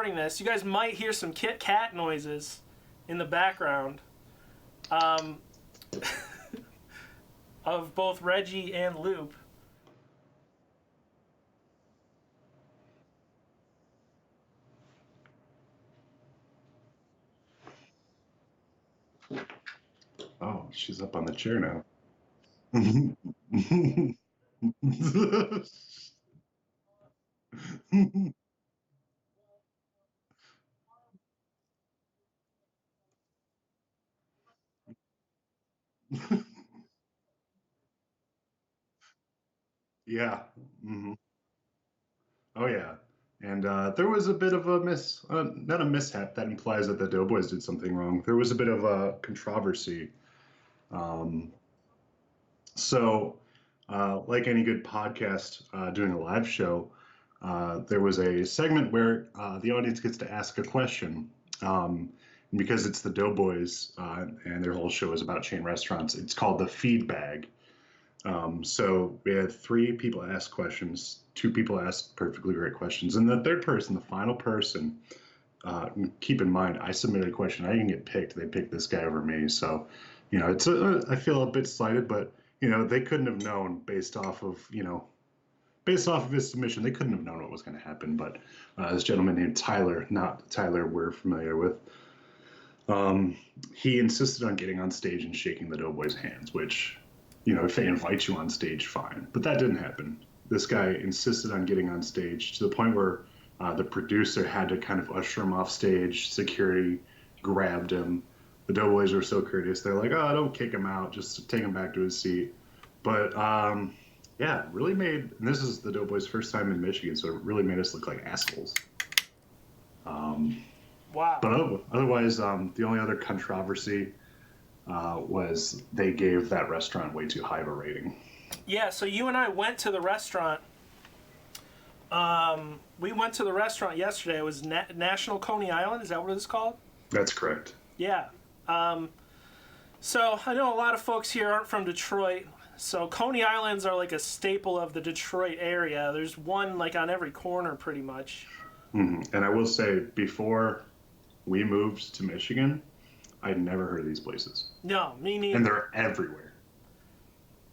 recording this, you guys might hear some Kit Kat noises in the background of both Reggie and Loop. Oh, she's up on the chair now. Yeah. Hmm. Oh, yeah. And there was a bit of a not a mishap that implies that the Doughboys did something wrong. There was a bit of a controversy. Um, so, like any good podcast doing a live show, there was a segment where the audience gets to ask a question. And because it's the Doughboys and their whole show is about chain restaurants, it's called the feed bag. So we had three people ask questions, two people asked perfectly great questions, and the third person, the final person, keep in mind, I submitted a question, I didn't get picked. They picked this guy over me. So, I feel a bit slighted, but they couldn't have known based off of his submission, they couldn't have known what was going to happen. But this gentleman named Tyler, not Tyler we're familiar with, he insisted on getting on stage and shaking the Doughboys' hands, which, if they invite you on stage, fine. But that didn't happen. This guy insisted on getting on stage to the point where the producer had to kind of usher him off stage. Security grabbed him. The Doughboys were so courteous. They're like, oh, don't kick him out. Just take him back to his seat. But yeah, really made, and this is the Doughboys' first time in Michigan, so it really made us look like assholes. Wow. But otherwise, the only other controversy was they gave that restaurant way too high of a rating. Yeah, so you and I went to the restaurant. We went to the restaurant yesterday. It was National Coney Island. Is that what it's called? That's correct. Yeah. So I know a lot of folks here aren't from Detroit. So Coney Islands are like a staple of the Detroit area. There's one like on every corner pretty much. Mm-hmm. And I will say, before we moved to Michigan, I'd never heard of these places. No, me neither. And they're everywhere.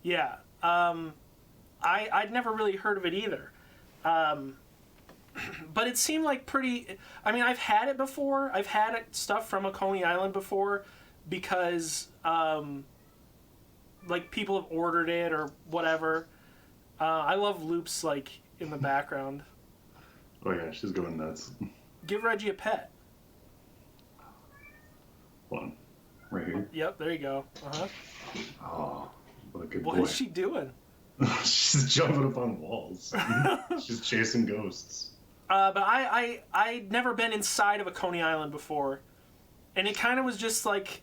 Yeah. I'd never really heard of it either. But it seemed like I've had it before. I've had stuff from a Coney Island before because, like, people have ordered it or whatever. I love Loops, like, in the background. Oh, yeah, she's going nuts. Give Reggie a pet. Hold on. Right here. Yep, there you go. Uh-huh. Oh, what a good What boy. is she doing? She's jumping up on walls. She's chasing ghosts. But I'd never been inside of a Coney Island before. And it kind of was just like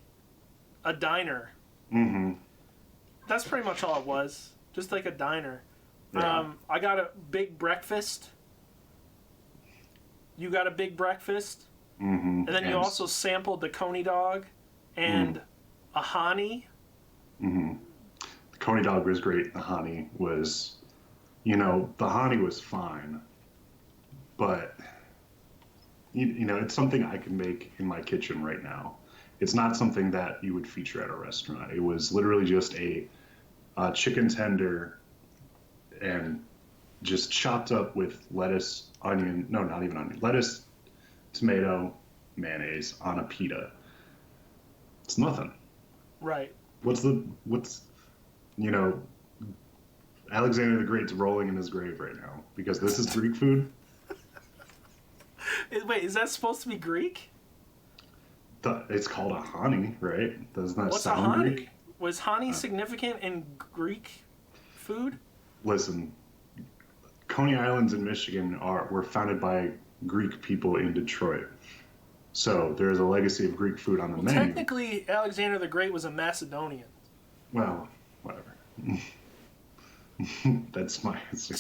a diner. Mm-hmm. That's pretty much all it was. Just like a diner. Yeah. I got a big breakfast. You got a big breakfast. Mm-hmm. And then you also sampled the Coney dog and a honey. Mm-hmm. The Coney dog was great. The honey was, the honey was fine. But, it's something I can make in my kitchen right now. It's not something that you would feature at a restaurant. It was literally just a chicken tender and just chopped up with lettuce, onion, no, not even onion, lettuce, tomato, mayonnaise on a pita. It's nothing. Right. Alexander the Great's rolling in his grave right now because this is Greek food. Wait, is that supposed to be Greek? It's called a honey, right? Doesn't that What's sound a honey? Greek? Was honey significant in Greek food? Listen, Coney Islands in Michigan were founded by Greek people in Detroit. So there is a legacy of Greek food on the menu. Technically, Alexander the Great was a Macedonian. Well, whatever. That's my answer.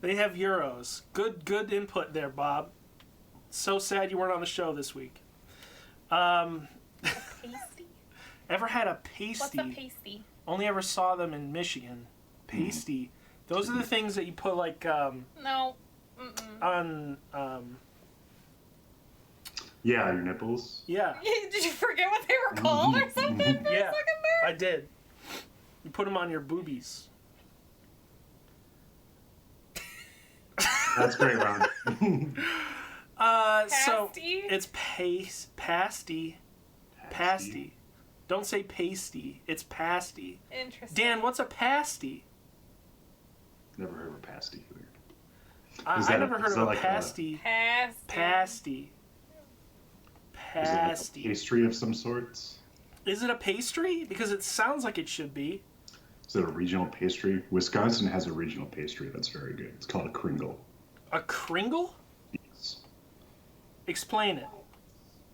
They have euros. Good input there, Bob. So sad you weren't on the show this week. Pasty? Ever had a pasty? What's a pasty? Only ever saw them in Michigan. Pasty. Those are the things that you put like No. On, Yeah, your nipples. yeah. Did you forget what they were called or something for a second Yeah, there? I did. You put them on your boobies. That's great, Ron. So Pasty? it's pasty. Don't say pasty. It's pasty. Interesting. Dan, what's a pasty? Never heard of a pasty either. I never heard is of that a like pasty. Pasty. Pasty. Is it like a Pasty. pastry of some sorts? Is it a pastry? Because it sounds like it should be. Is it a regional pastry? Wisconsin has a regional pastry that's very good. It's called a Kringle. A Kringle? Yes. Explain it.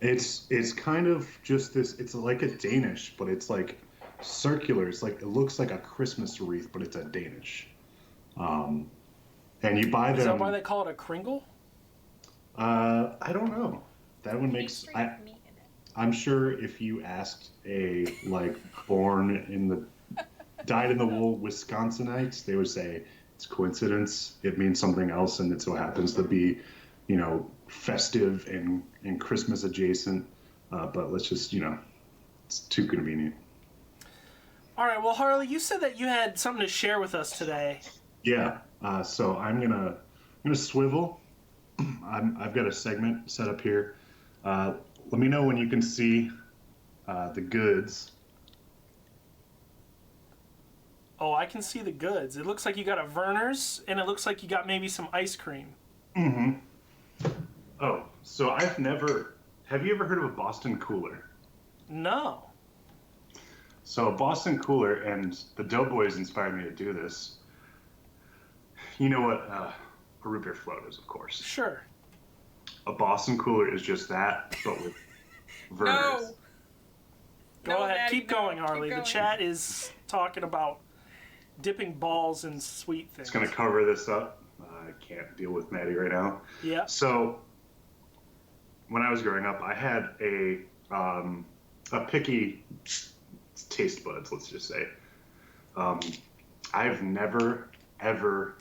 It's kind of just this. It's like a Danish, but it's like circular. It's like it looks like a Christmas wreath, but it's a Danish. And you buy them. Is that why they call it a Kringle? I don't know. That one makes. Pastry with meat in it. I'm sure if you asked a like dyed in the wool Wisconsinites, they would say it's coincidence. It means something else, and it so happens to be, festive and Christmas adjacent. But let's just, it's too convenient. All right. Well, Harley, you said that you had something to share with us today. Yeah. So I'm gonna swivel. I've got a segment set up here. Let me know when you can see the goods. Oh, I can see the goods. It looks like you got a Verner's, and it looks like you got maybe some ice cream. Mm-hmm. Oh, so have you ever heard of a Boston Cooler? No. So a Boston Cooler, and the Doughboys inspired me to do this. You know what a root beer float is, of course. Sure. A Boston Cooler is just that, but with Verner's. No. Go No, ahead. Maddie, Keep no. going, Keep Harley. The going. chat is talking about dipping balls in sweet things. It's gonna cover this up. I can't deal with Maddie right now. Yeah. So when I was growing up, I had a picky taste buds. Let's just say. I've never ever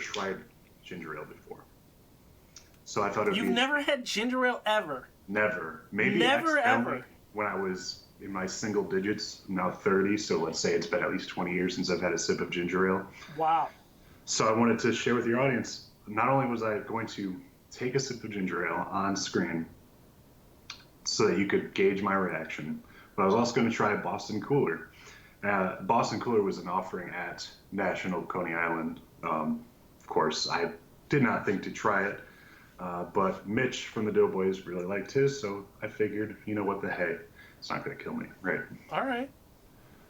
tried ginger ale before. So I thought it'd You've be never had ginger ale ever. never, maybe Never, accidentally ever. when I was in my single digits. I'm now 30, so let's say it's been at least 20 years since I've had a sip of ginger ale. Wow. So I wanted to share with your audience. Not only was I going to take a sip of ginger ale on screen so that you could gauge my reaction, but I was also going to try a Boston Cooler. Boston Cooler was an offering at National Coney Island. Of course, I did not think to try it, but Mitch from the Doughboys really liked his, so I figured, you know what the hey, it's not going to kill me, right? All right.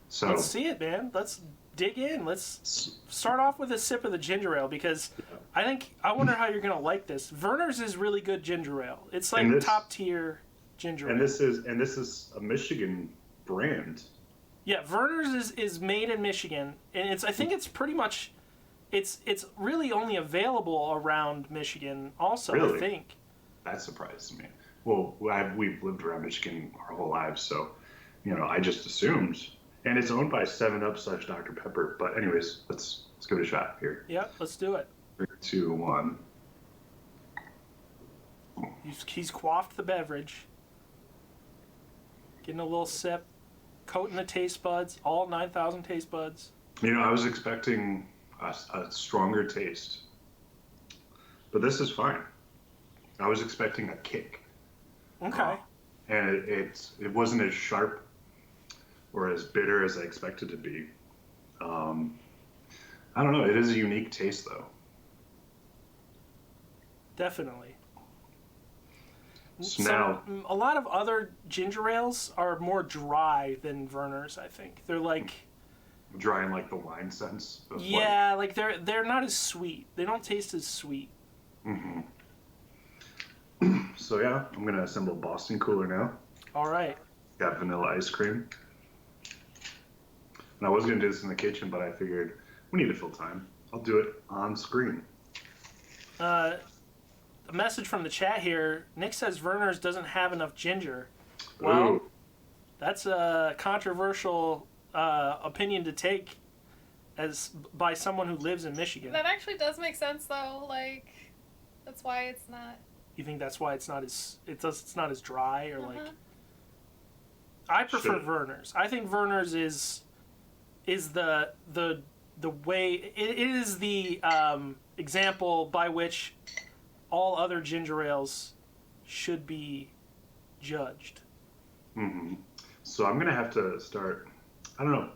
So Let's see it, man. Let's dig in. Let's start off with a sip of the ginger ale because I wonder how you're gonna like this. Verner's is really good ginger ale. It's like And this- top tier ginger and ale. this is a Michigan brand. Yeah, Verner's is made in Michigan, and I think it's pretty much it's really only available around Michigan. Also, I Really? think. That surprised me. Well, we've lived around Michigan our whole lives, so I just assumed. And it's owned by 7-Up / Dr. Pepper. But anyways, let's give it a shot here. Yeah, let's do it. 3, 2, 1. He's quaffed the beverage. Getting a little sip, coating the taste buds, all 9,000 taste buds. I was expecting a stronger taste, but this is fine. I was expecting a kick, Okay. and it wasn't as sharp or as bitter as I expected to be. I don't know. It is a unique taste, though. Definitely. So now, a lot of other ginger ales are more dry than Verner's, I think. They're like, dry in like the wine sense. Of yeah, like they're not as sweet. They don't taste as sweet. Mm-hmm. So yeah, I'm gonna assemble Boston Cooler now. All right. Got vanilla ice cream. And I was gonna do this in the kitchen, but I figured we need to fill time. I'll do it on screen. A message from the chat here. Nick says Verner's doesn't have enough ginger. Well, Ooh. that's a controversial opinion to take by someone who lives in Michigan. That actually does make sense, though. Like, That's why it's not. You think that's why it's not as dry or like? Uh-huh. I prefer Sure. Werner's. I think Werner's is the way it is the example by which all other ginger ales should be judged. Hmm. So I'm gonna have to start, I don't know,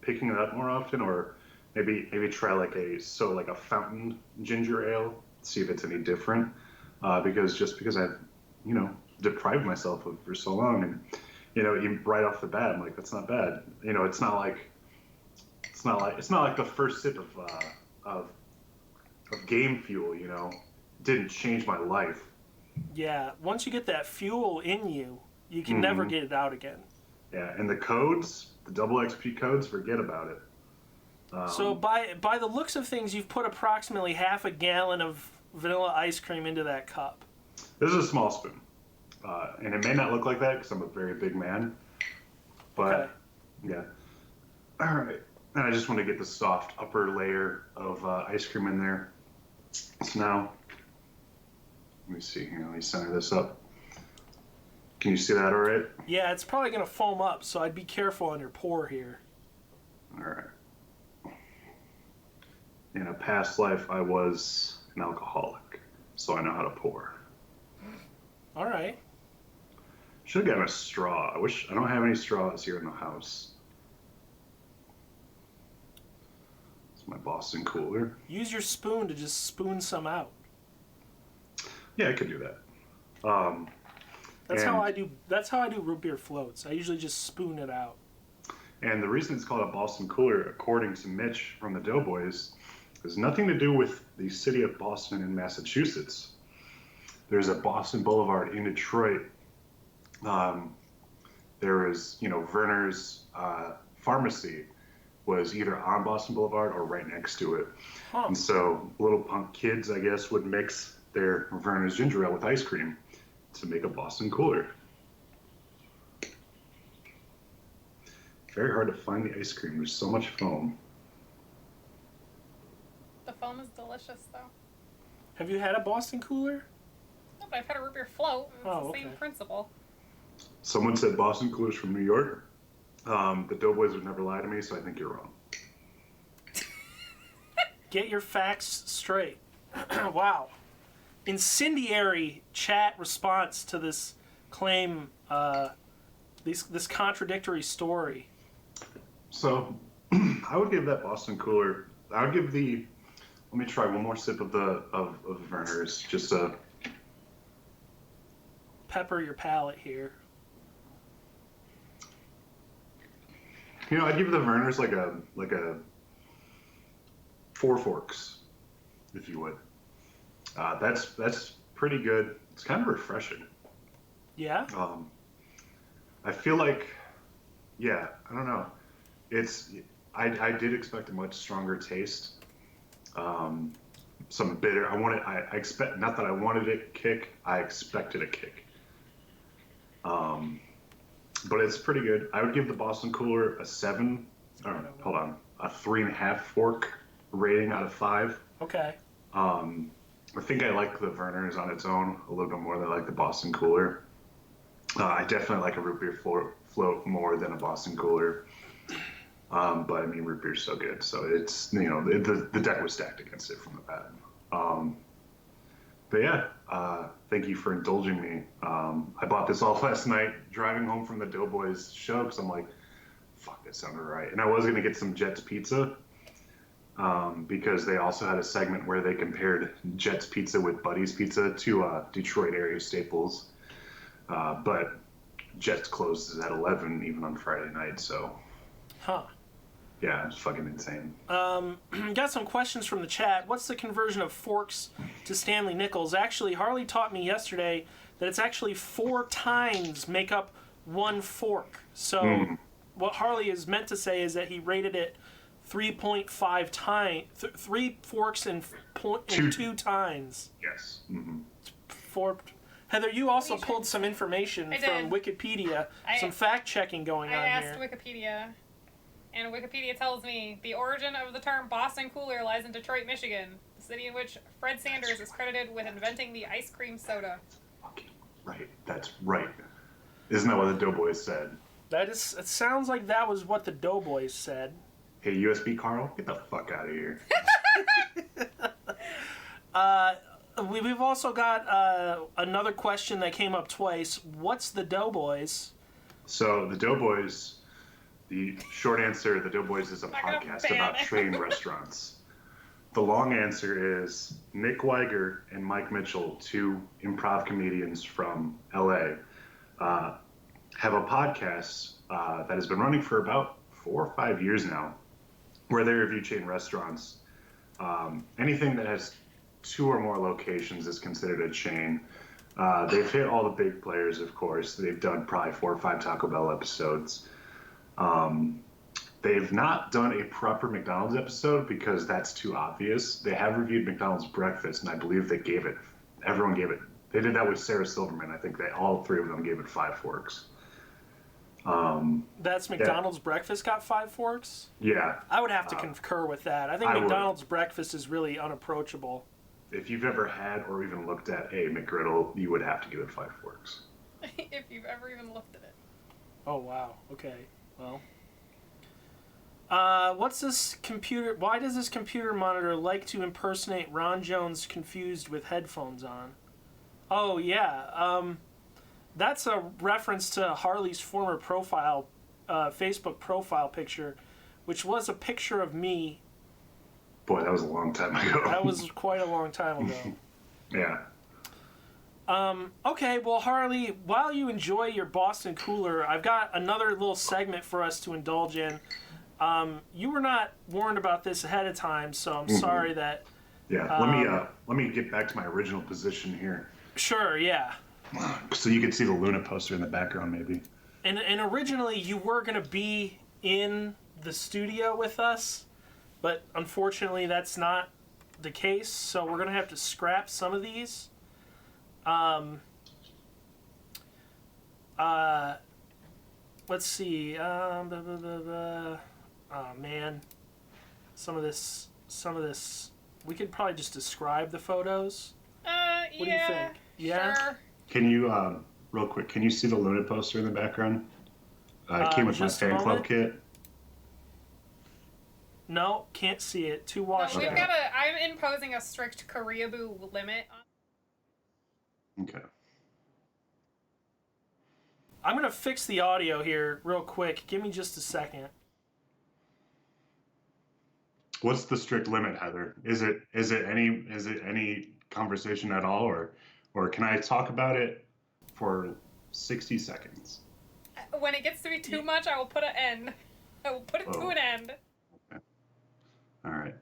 picking it up more often, or maybe try like a fountain ginger ale, see if it's any different. Because I've deprived myself of it for so long, and even right off the bat, I'm like, that's not bad. It's not like the first sip of game fuel. Didn't change my life. Yeah, once you get that fuel in you, you can never get it out again. Yeah, and the codes, the double XP codes, forget about it. So by the looks of things, you've put approximately half a gallon of vanilla ice cream into that cup. This is a small spoon, and it may not look like that because I'm a very big man. But Okay. yeah, all right. And I just want to get the soft upper layer of ice cream in there. So now, let me see here. Let me center this up. Can you see that all right? Yeah, it's probably going to foam up, so I'd be careful on your pour here. All right. In a past life, I was an alcoholic, so I know how to pour. All right. Should have gotten a straw. I don't have any straws here in the house. It's my Boston cooler. Use your spoon to just spoon some out. Yeah, I could do that. That's And- how I do. That's how I do root beer floats. I usually just spoon it out. And the reason it's called a Boston cooler, according to Mitch from the Doughboys, has nothing to do with the city of Boston in Massachusetts. There's a Boston Boulevard in Detroit. There is, Werner's pharmacy was either on Boston Boulevard or right next to it. Huh. And so little punk kids, I guess, would mix their Werner's ginger ale with ice cream to make a Boston cooler. Very hard to find the ice cream. There's so much foam. The foam is delicious, though. Have you had a Boston cooler? No, but I've had a root beer float, and it's Oh, the same okay. principle. Someone said Boston coolers from New York. The Doughboys would never lie to me, so I think you're wrong. Get your facts straight. Wow. Incendiary chat response to this claim, this contradictory story. So I would give that Boston cooler. I would give the. Let me try one more sip of Werner's. Just a. Pepper your palate here. I'd give the Werner's like a 4 forks, if you would. That's pretty good. It's kind of refreshing. Yeah? I feel like, yeah, I don't know. I did expect a much stronger taste. Some bitter. I expect, not that I wanted a kick, I expected a kick. But it's pretty good. I would give the Boston Cooler a 7. Hold on, a 3.5 fork rating out of 5. Okay. I think I like the Werner's on its own a little bit more than I like the Boston Cooler. I definitely like a root beer float more than a Boston Cooler. But I mean, root beer's so good, so it's the deck was stacked against it from the bat. But yeah, thank you for indulging me. I bought this all last night driving home from the Doughboys show because I'm like, fuck, that sounded right. And I was gonna get some Jets Pizza because they also had a segment where they compared Jets Pizza with Buddy's Pizza to Detroit area staples. But Jets closes at 11 even on Friday night, so Huh. yeah, it's fucking insane. Got some questions from the chat. What's the conversion of forks to Stanley nickels? Actually, Harley taught me yesterday that it's actually 4 tines make up 1 fork. So what Harley is meant to say is that he rated it 3.5 times, 3 forks and 2 tines. Yes. For Heather, you also pulled some information I from did. Wikipedia, some fact checking going I on asked here. Wikipedia, and Wikipedia tells me the origin of the term Boston Cooler lies in Detroit, Michigan. The city in which Fred Sanders is credited with inventing the ice cream soda. Fucking right. That's right. Isn't that what the Doughboys said? It sounds like that was what the Doughboys said. Hey, USB Carl, get the fuck out of here. We've also got another question that came up twice. What's the Doughboys? So the Doughboys, the short answer, the Doughboys is a Not gonna podcast ban about it. chain restaurants. The long answer is Nick Weiger and Mike Mitchell, two improv comedians from LA, have a podcast that has been running for about 4 or 5 years now, where they review chain restaurants. Anything that has 2 or more locations is considered a chain. They've hit all the big players, of course. They've done probably 4 or 5 Taco Bell episodes. They've not done a proper McDonald's episode because that's too obvious. They have reviewed McDonald's breakfast, and I believe everyone gave it. They did that with Sarah Silverman. I think all 3 of them gave it 5 forks. That's McDonald's breakfast got 5 forks? Yeah. I would have to concur with that. I think I would. McDonald's breakfast is really unapproachable. If you've ever had or even looked at a McGriddle, you would have to give it 5 forks. If you've ever even looked at it. Oh, wow. Okay. Well. What's this computer? Why does this computer monitor like to impersonate Ron Jones confused with headphones on? Oh, yeah. That's a reference to Harley's former profile, Facebook profile picture, which was a picture of me. Boy, that was a long time ago. That was quite a long time ago. Yeah. Okay, well, Harley, while you enjoy your Boston Cooler, I've got another little segment for us to indulge in. You were not warned about this ahead of time, so I'm sorry that... Yeah, let me get back to my original position here. Sure, yeah. So you can see the Luna poster in the background, maybe. And originally you were going to be in the studio with us, but unfortunately that's not the case, so we're going to have to scrap some of these. Let's see. Oh, man. Some of this... We could probably just describe the photos. Yeah. What do you think? Yeah? Sure. Can you, real quick, can you see the Luna poster in the background? It came with my just a fan club moment. kit. No, can't see it. Too No, washed we've out. got I'm imposing a strict Koreaboo limit on. Okay. I'm going to fix the audio here real quick. Give me just a second. What's the strict limit, Heather? Is it any conversation at all, or can I talk about it for 60 seconds? When it gets to be too much, I will put an end. I will put it to an end. Okay. All right.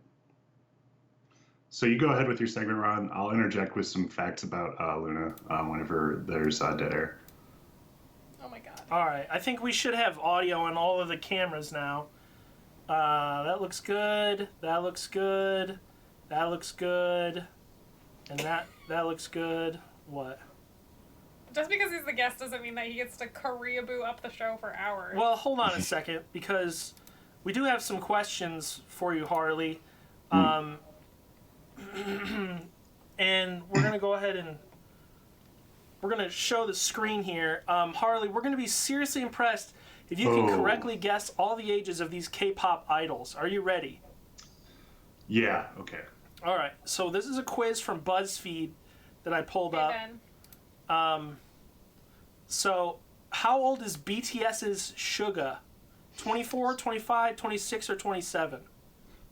So you go ahead with your segment, Ron. I'll interject with some facts about Luna whenever there's dead air. Oh my god. All right. I think we should have audio on all of the cameras now. That looks good. That looks good. That looks good. And that looks good. What? Just because he's the guest doesn't mean that he gets to Koreaboo up the show for hours. Well, hold on a second, because we do have some questions for you, Harley. And we're going to go ahead and we're going to show the screen here. Harley, we're going to be seriously impressed if you can correctly guess all the ages of these K-pop idols. Are you ready? Yeah. Okay. All right. So this is a quiz from BuzzFeed that I pulled up. Ben. So how old is BTS's Suga? 24, 25, 26, or 27?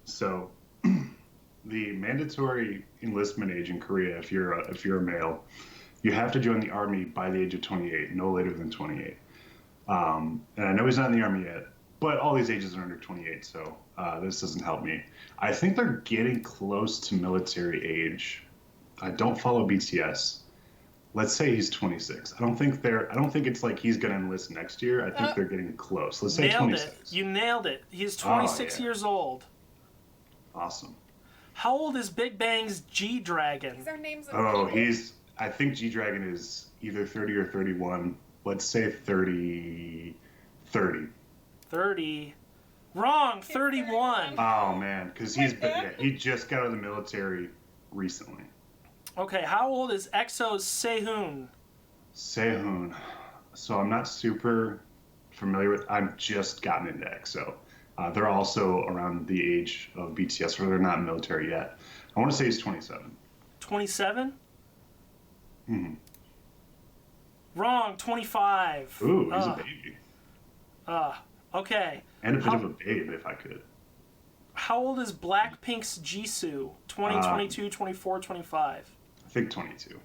So the mandatory enlistment age in Korea, if you're a male, you have to join the army by the age of 28, no later than 28. And I know he's not in the army yet, but all these ages are under 28, so this doesn't help me. I think they're getting close to military age. I don't follow BTS. Let's say he's 26. I don't think it's like he's going to enlist next year. I think they're getting close. Let's say Nailed 26. it. You nailed it. He's 26 yeah. years old. Awesome. How old is Big Bang's G-Dragon? These are names of people. I think G-Dragon is either 30 or 31. Let's say 30. 30. Wrong. 31. Oh man, because he just got out of the military recently. Okay, how old is EXO's Sehun? Sehun. So I'm not super familiar with. I've just gotten into EXO. They're also around the age of BTS, or they're not military yet. I want to say he's 27. 27? Hmm. Wrong, 25. Ooh, he's a baby. Okay. And a bit of a babe, if I could. How old is Blackpink's Jisoo? 20, 24, 25. I think 22.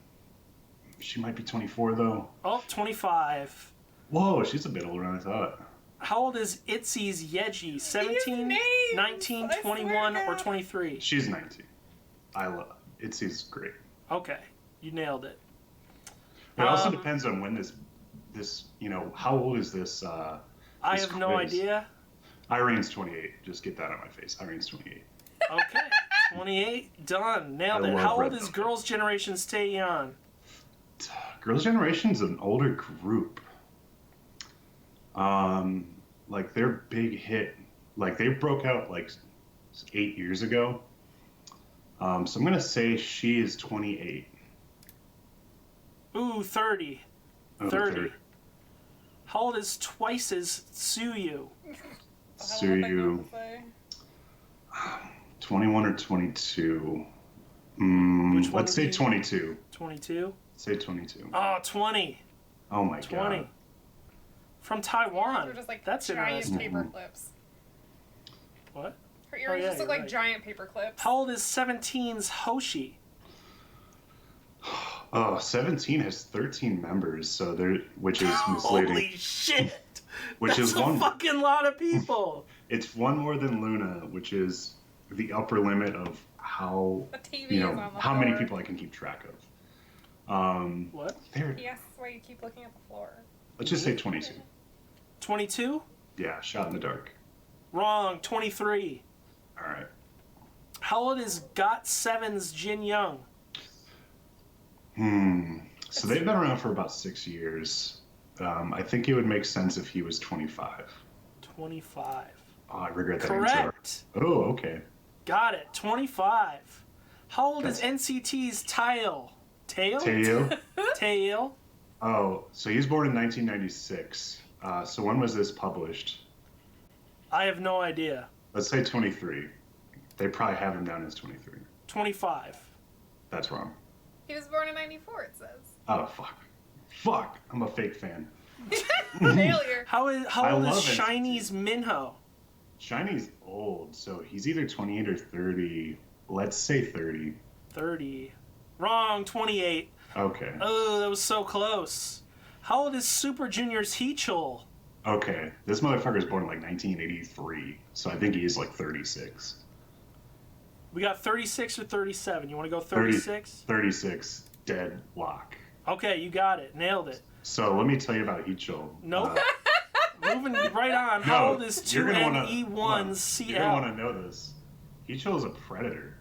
She might be 24, though. Oh, 25. Whoa, she's a bit older than I thought. How old is ITZY's Yeji? 17, names! 19, I 21, swear to or God. 23? She's 19. I love it. She's great. Okay, you nailed it. It also Um, depends on when this, how old is this? I this have no quiz? idea. Irene's 28. Just get that on my face. Irene's 28. Okay, 28, done. Nailed I it. love How Red old is Velvet. Girls' Generation's Taeyeon? Girls' Generation's an older group. Like their big hit, like they broke out like 8 years ago. So I'm gonna say she is 28. Ooh, 30. Oh, 30. How old is Twice's Tsuyu? Suyu, 21 or 22. Which one Let's say would you- 22. 22? Say 22. Oh, 20. Oh my 20. god. From Her earrings Taiwan. were just like That's giant interesting. paper clips. What? Her earrings yeah, just look you're like right. giant paper clips. How old is 17's Hoshi? Oh, 17 has 13 members, so which is misleading. Holy shit! Which That's is a one. fucking lot of people. It's one more than Luna, which is the upper limit of how The TV is on the how many floor. people I can keep track of. What? There. He asks why you keep looking at the floor. Let's just say 22. 22? Yeah, shot in the dark. Wrong. 23. All right. How old is GOT7's Jin Young? So they've been around for about 6 years. I think it would make sense if he was 25. 25. Oh, I regret that answer. Correct. Oh, okay. Got it. 25. How old is That's- NCT's Tail? Tail? Teo. Tail? Oh, so he's born in 1996. So when was this published? I have no idea. Let's say 23. They probably have him down as 23. 25. That's wrong. He was born in '94. It says. Oh, fuck. Fuck. I'm a fake fan. Failure. How I old is love NCT. Shiny's Minho? Shiny's old, so he's either 28 or 30. Let's say 30. 30. Wrong. 28. Okay. Oh, that was so close. How old is Super Junior's Heechul? Okay. This motherfucker's born in like 1983, so I think he is like 36. We got 36 or 37. You want to go 30 36? 36. Dead lock. Okay, you got it. Nailed it. So let me tell you about Hicho. Nope. Moving right on. How old is You're gonna wanna- 2NE1CL? You're gonna want to know this. Hicho is a predator.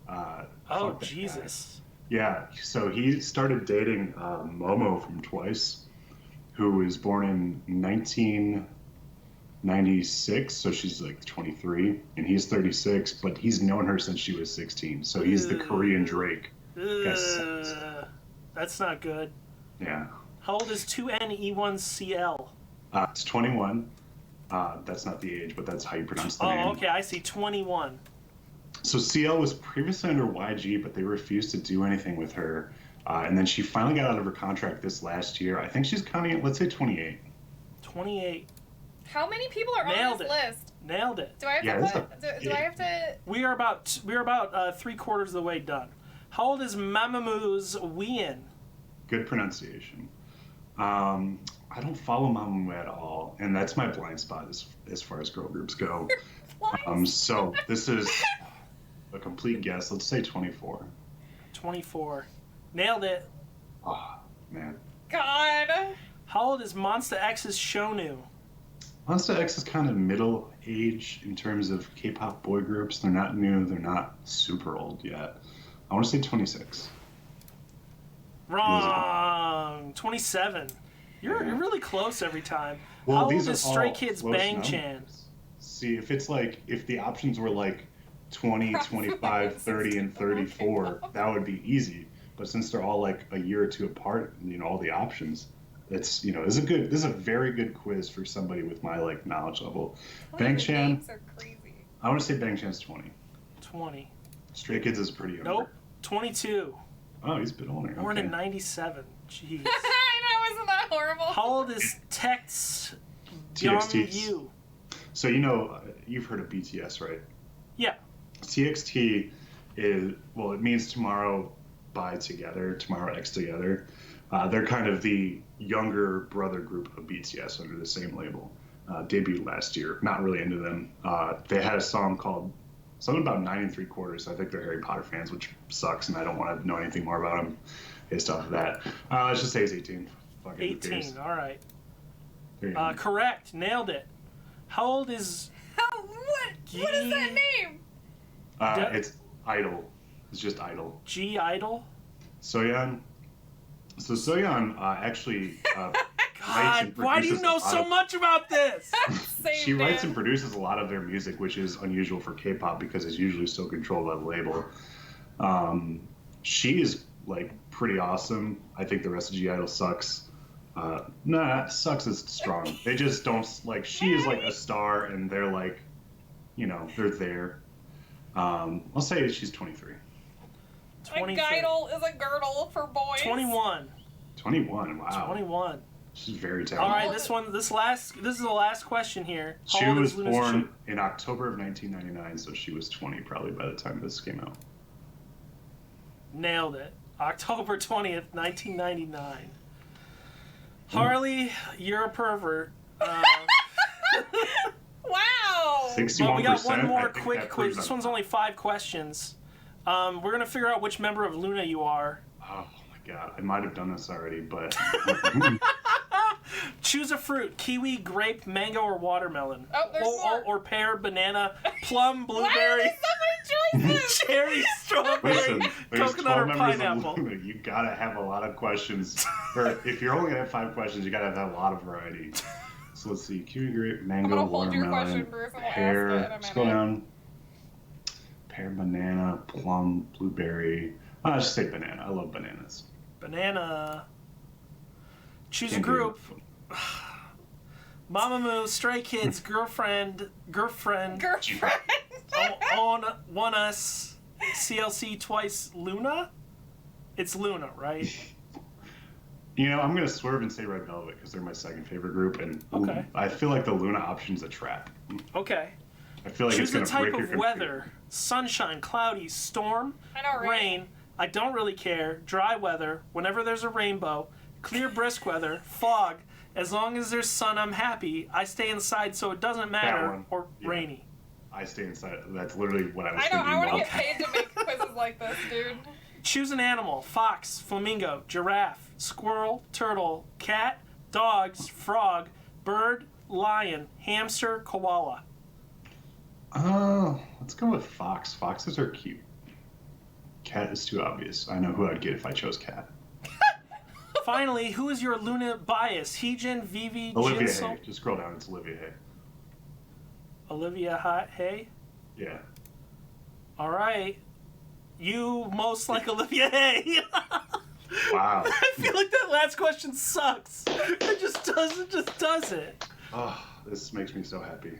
Oh, Fuck that guy. Jesus. Yeah, so he started dating Momo from Twice, who was born in 1996, so she's like 23, and he's 36, but he's known her since she was 16, so he's the Korean Drake. Guess. That's not good. Yeah. How old is 2NE1CL? It's 21. That's not the age, but that's how you pronounce the name. Oh, okay, I see. 21. So CL was previously under YG, but they refused to do anything with her. And then she finally got out of her contract this last year. I think she's counting it, let's say 28. 28. How many people are Nailed on this it. list? Nailed it. Do I have Yeah, to that's put? Do I have to? We are about 3/4 of the way done. How old is Mamamoo's Wien? Good pronunciation. I don't follow Mamamoo at all, and that's my blind spot as far as girl groups go. So this is a complete guess. Let's say 24. 24. Nailed it. Oh, man. God. How old is Monsta X's Shonu? Monsta X is kind of middle age in terms of K-pop boy groups. They're not new. They're not super old yet. I want to say 26. Wrong. 27. You're really close every time. Well, How old these is are Stray all Kids close Bang Chan? numbers. See, if the options were like 20, Cross 25, 30, and 34, K-pop. that would be easy. But since they're all like a year or two apart, all the options, it's this is a very good quiz for somebody with my like knowledge level. Bang The Chan, names are crazy. I want to say Bang Chan's 20. 20. Stray Kids is pretty young. Nope. 22. Oh, he's a bit older. Born Okay. in 97. Jeez. I know, isn't that horrible? How old is Tex TXT. Young? So you've heard of BTS, right? Yeah. TXT is, well, it means tomorrow by together, tomorrow X together. They're kind of the younger brother group of BTS under the same label. Debuted last year. Not really into them. They had a song called something about 9 3/4. I think they're Harry Potter fans, which sucks, and I don't want to know anything more about them based off of that. Let's just say he's 18. Fuck it, who cares? 18. All right. There you go. Correct. Nailed it. How old is What is that name? It's Idol. It's just Idol. G Idol? Soyeon. So Soyeon actually writes God, and why do you produces know a lot so of- much about this? Same She writes Dan. and produces a lot of their music, which is unusual for K-pop because it's usually still controlled by the label. She is like pretty awesome. I think the rest of G Idol sucks. Sucks is strong. They just don't like. She is like a star, and they're like, they're there. I'll say she's 23. A 23. girdle is a girdle for boys. 21. 21. Wow. 21. She's very talented. All right, this is the last question here. How She old was is Luna born Chu? in October of 1999, so she was 20 probably by the time this came out. Nailed it. October 20th, 1999. Harley, you're a pervert. Wow. 61%. But we got one I more think quick that quiz. proves This I'm- one's only 5 questions. We're going to figure out which member of Luna you are. Oh my god, I might have done this already, but Choose a fruit: kiwi, grape, mango, or watermelon. Oh, there's more. Or pear, banana, plum, Why are blueberry, there so many choices? cherry, strawberry, listen, there's coconut, 12 or members pineapple. of Luna. You gotta have a lot of questions. Or if you're only gonna have 5 questions, you gotta have a lot of variety. So let's see: kiwi, grape, mango, gonna hold your watermelon, question, Bruce, and we'll ask it pear. in a Scroll minute. down. Pear, banana, plum, blueberry. I'll just say banana. I love bananas. Banana. Choose a Can't do group: it. Mamamoo, Stray Kids, Girlfriend, Girlfriend. On One Us, CLC twice, Luna. It's Luna, right? I'm gonna swerve and say Red Velvet because they're my second favorite group, and Okay. I feel like the Luna option's a trap. Okay. I feel like Choose it's a gonna type break of your computer. weather: sunshine, cloudy, storm, I know, right? rain. I don't really care. Dry weather. Whenever there's a rainbow. Clear, brisk weather. Fog. As long as there's sun, I'm happy. I stay inside, so it doesn't matter. one. Or Yeah. rainy. I stay inside. That's literally what I was I know, thinking. I want to about. get paid to make quizzes like this, dude. Choose an animal: fox, flamingo, giraffe, squirrel, turtle, cat, dogs, frog, bird, lion, hamster, koala. Let's go with fox. Foxes are cute. Cat is too obvious. I know who I'd get if I chose cat. Finally, who is your Luna bias? Heejin, Vivi, Olivia Jinsung, Hay. Just scroll down. It's Olivia Hay. Olivia Hay? Yeah. All right. You most like Olivia Hay. Wow. I feel like that last question sucks. It just does it. Oh, this makes me so happy.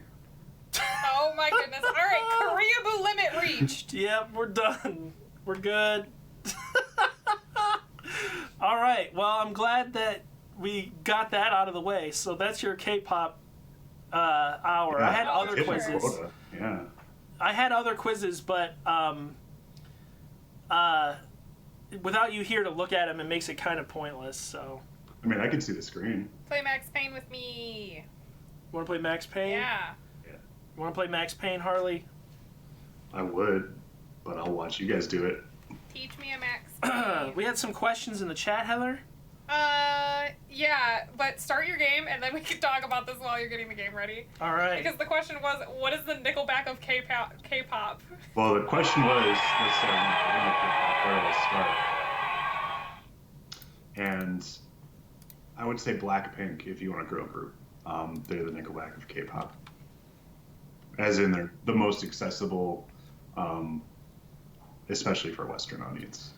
Oh my goodness. All right, Koreaboo limit reached. Yep, we're done. We're good. All right. Well, I'm glad that we got that out of the way. So that's your K-pop hour. Yeah, I had other hit my quizzes. quota. Yeah. I had other quizzes, but without you here to look at them, it makes it kind of pointless. So, I mean, I can see the screen. Play Max Payne with me. want to play Max Payne? Yeah. You want to play Max Payne, Harley? I would, but I'll watch you guys do it. Teach me a Max Payne. We had some questions in the chat, Heather. Yeah, but start your game and then we can talk about this while you're getting the game ready. All right. Because the question was, what is the Nickelback of K-pop? Well, the question was, let's say where do I start? And I would say Blackpink if you want a girl group. They're the Nickelback of K-pop. As in, they're the most accessible, especially for a Western audience.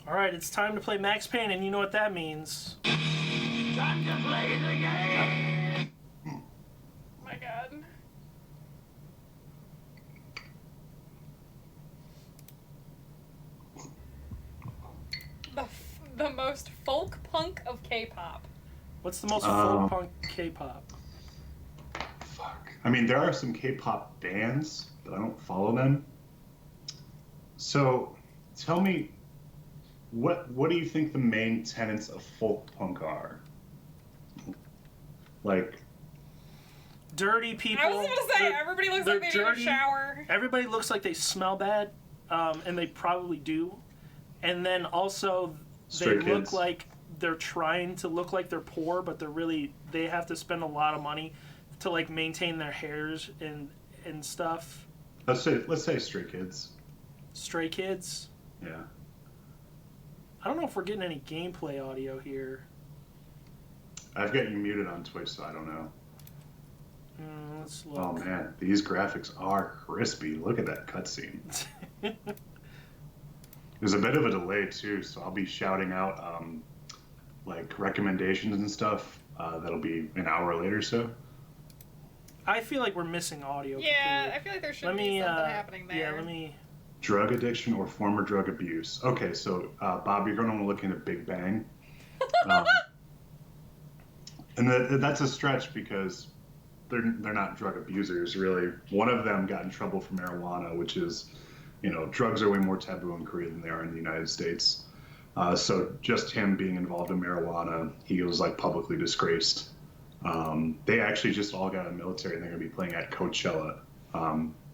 All right, it's time to play Max Payne, and you know what that means. Time to play the game! Oh my god. The most folk punk of K-pop. What's the most folk punk K-pop? Fuck. I mean, there are some K-pop bands, but I don't follow them. So, tell me, what do you think the main tenets of folk punk are? Like, Dirty people. I was going to say, everybody looks like they need a shower. Everybody looks like they smell bad, and they probably do. And then also, Stray they kids. look like they're trying to look like they're poor, but they have to spend a lot of money to like maintain their hairs and stuff. let's say Stray Kids. Stray Kids. Yeah. I don't know if we're getting any gameplay audio here. I've got you muted on Twitch, so I don't know. Let's look. Oh man, these graphics are crispy. Look at that cutscene. There's a bit of a delay too, so I'll be shouting out like recommendations and stuff. That'll be an hour later, so. I feel like we're missing audio. Yeah, completely. I feel like there should be something happening there. Yeah, let me. Drug addiction or former drug abuse. Okay, so Bob, you're going to want to look into Big Bang. And that's a stretch because they're not drug abusers, really. One of them got in trouble for marijuana, which is, drugs are way more taboo in Korea than they are in the United States. So just him being involved in marijuana, he was like publicly disgraced. They actually just all got in the military and they're going to be playing at Coachella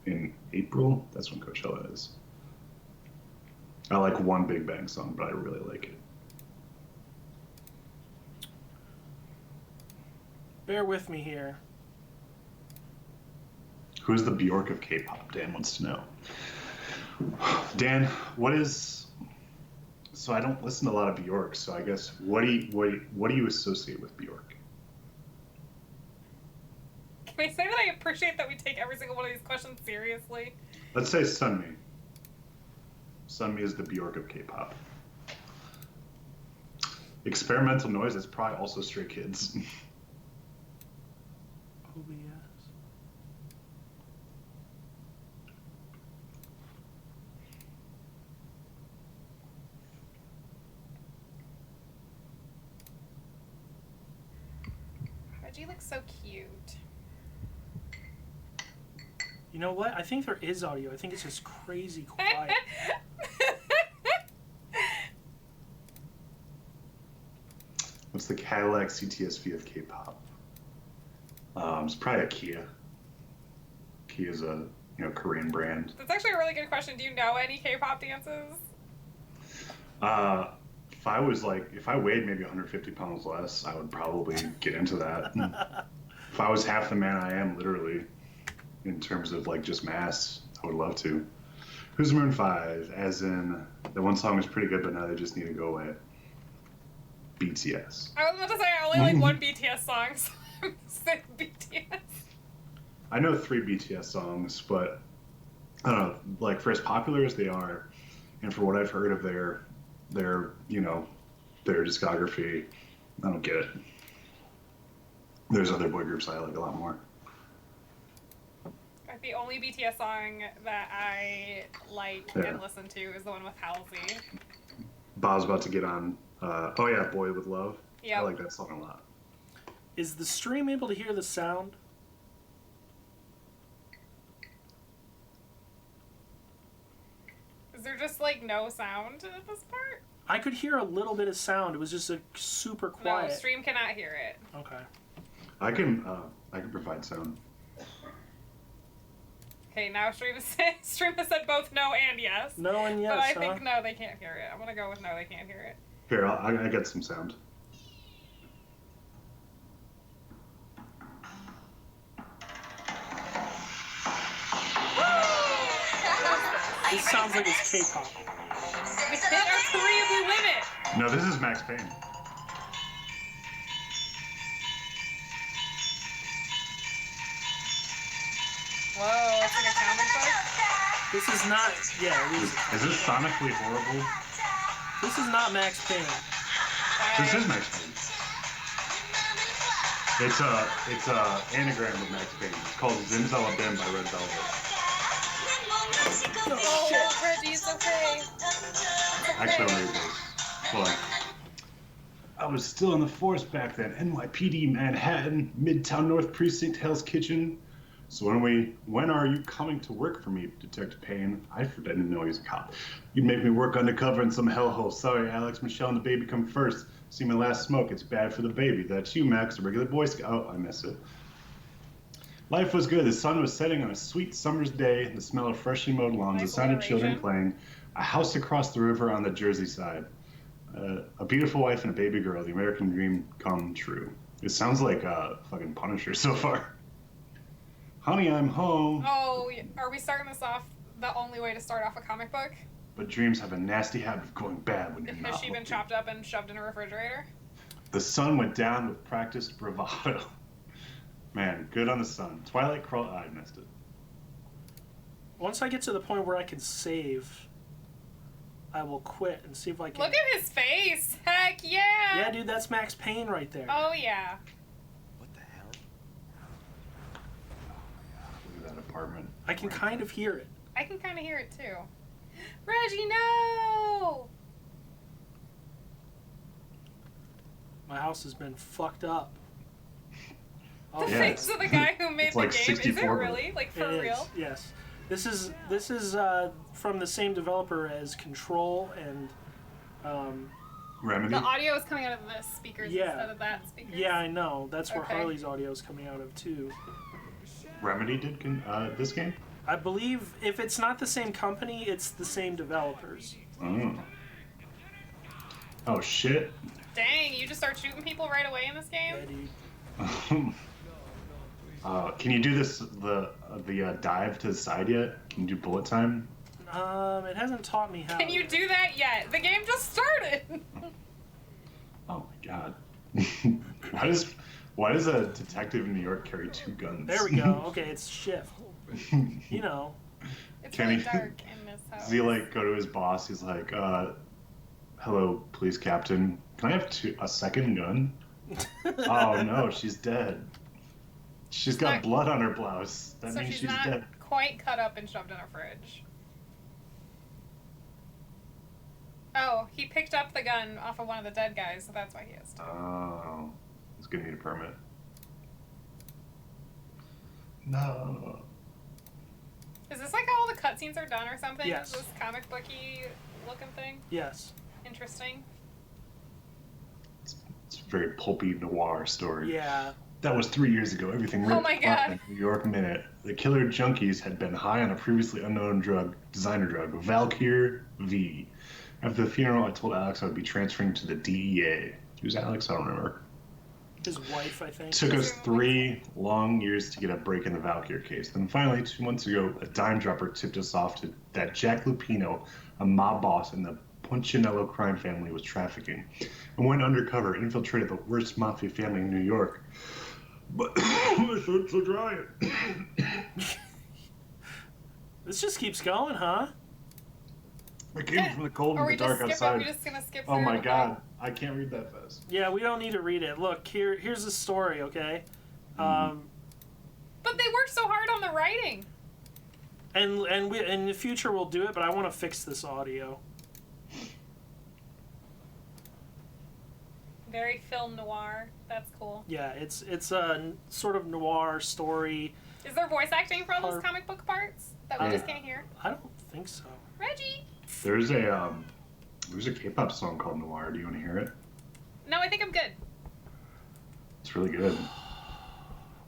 in April. That's when Coachella is. I like one Big Bang song, but I really like it. Bear with me here. Who's the Bjork of K-pop? Dan wants to know. Dan, what is? So I don't listen to a lot of Bjork. So I guess what do you associate with Bjork? Can I say that I appreciate that we take every single one of these questions seriously? Let's say Sunmi. Sunmi is the Bjork of K-pop. Experimental noise is probably also Stray Kids. OBS. Reggie looks so cute. You know what? I think there is audio. I think it's just crazy quiet. What's the Cadillac CTS-V of K-pop? It's probably a Kia. Kia's a Korean brand. That's actually a really good question. Do you know any K-pop dances? If I weighed maybe 150 pounds less, I would probably get into that. If I was half the man I am, literally, in terms of like just mass, I would love to. Who's Maroon 5? As in, the one song was pretty good, but now they just need to go away. BTS. I was about to say I only like one BTS song, so I'm saying BTS. I know 3 BTS songs, but I don't know, like for as popular as they are, and for what I've heard of their discography, I don't get it. There's other boy groups I like a lot more. The only BTS song that I like and listen to is the one with Halsey. Bob's about to get on. Boy with Love. Yeah. I like that song a lot. Is the stream able to hear the sound? Is there just like no sound at this part? I could hear a little bit of sound. It was just super quiet. No, stream cannot hear it. Okay. I can provide sound. Okay, now stream has said both no and yes. No and yes, but I huh? think no, they can't hear it. I'm gonna go with no, they can't hear it. Here, I get some sound. This sounds like it's K-pop. We hit our Korean limit. No, this is Max Payne. Whoa, it's like a comic book. This is not. Yeah, it is. Is this sonically horrible? This is not Max Payne. This is Max Payne. It's a anagram of Max Payne. It's called Zimzalabim by Red Velvet. Oh, Reggie's okay. Actually, I'll read this. Hold on. I was still in the force back then. NYPD, Manhattan, Midtown North Precinct, Hell's Kitchen. So when are you coming to work for me, Detective Payne? I didn't know he was a cop. You'd make me work undercover in some hellhole. Sorry, Alex, Michelle, and the baby come first. See my last smoke. It's bad for the baby. That's you, Max, a regular Boy Scout. Oh, I miss it. Life was good. The sun was setting on a sweet summer's day. The smell of freshly mowed lawns, the sound of children playing. A house across the river on the Jersey side. A beautiful wife and a baby girl. The American dream come true. It sounds like fucking Punisher so far. Honey, I'm home. Oh, are we starting this off the only way to start off a comic book? But dreams have a nasty habit of going bad when you're not Has she been looking. chopped up and shoved in a refrigerator? The sun went down with practiced bravado. Man, good on the sun. Twilight crawl. I missed it. Once I get to the point where I can save, I will quit and see if I can. Look at his face! Heck yeah! Yeah, dude, that's Max Payne right there. Oh yeah. What the hell? Look at that apartment. I can kind of hear it. I can kind of hear it too. Reggie, no! My house has been fucked up. The Yeah, face of the guy who made it's the like game. Is it 64 really? Like for It is, real? yes. This is from the same developer as Control and Remedy? The audio is coming out of the speakers Yeah. instead of that speakers. yeah, I know. That's where Okay. Harley's audio is coming out of too. Remedy did this game? I believe if it's not the same company, it's the same developers. Oh. Oh, shit. Dang, you just start shooting people right away in this game? Yeah, dude. Can you do this, the dive to the side yet? Can you do bullet time? It hasn't taught me how. Can you do that yet? The game just started! Oh my god. Why does a detective in New York carry 2 guns? There we go. Okay, it's shift. You know. It's Can really he- dark in this house. Does he like go to his boss? He's like, hello, police captain. Can I have a second gun? Oh no, she's dead. She's got not- blood on her blouse. That so means she's she's not dead. quite cut up and shoved in a fridge. Oh, he picked up the gun off of one of the dead guys, so that's why he has to. Oh, he's gonna need a permit. No. Is this like how all the cutscenes are done or something? Yes. Is this comic booky looking thing? Yes. Interesting. It's a very pulpy noir story. Yeah. That was 3 years ago. Everything Oh ripped my apart God. in the New York Minute. The killer junkies had been high on a previously unknown designer drug, Valkyr V. After the funeral, I told Alex I would be transferring to the DEA. Who's Alex? I don't remember. His wife, I think. Took us 3 long years to get a break in the Valkyr case. Then finally, 2 months ago, a dime dropper tipped us off to that Jack Lupino, a mob boss in the Punchinello crime family, was trafficking. And went undercover, infiltrated the worst mafia family in New York. But my throat's so dry. This just keeps going, huh? I came from the cold Are and we the dark just skipping? Are we outside. just gonna skip through? Oh my Okay. god, I can't read that fast. Yeah, we don't need to read it. Look, here's the story, okay? But they worked so hard on the writing. And we in the future we'll do it, but I want to fix this audio. Very film noir. That's cool. Yeah, it's a sort of noir story. Is there voice acting for all those Or- comic book parts that we Yeah. just can't hear? I don't think so. Reggie. There's a K-pop song called Noir. Do you want to hear it? No, I think I'm good. It's really good.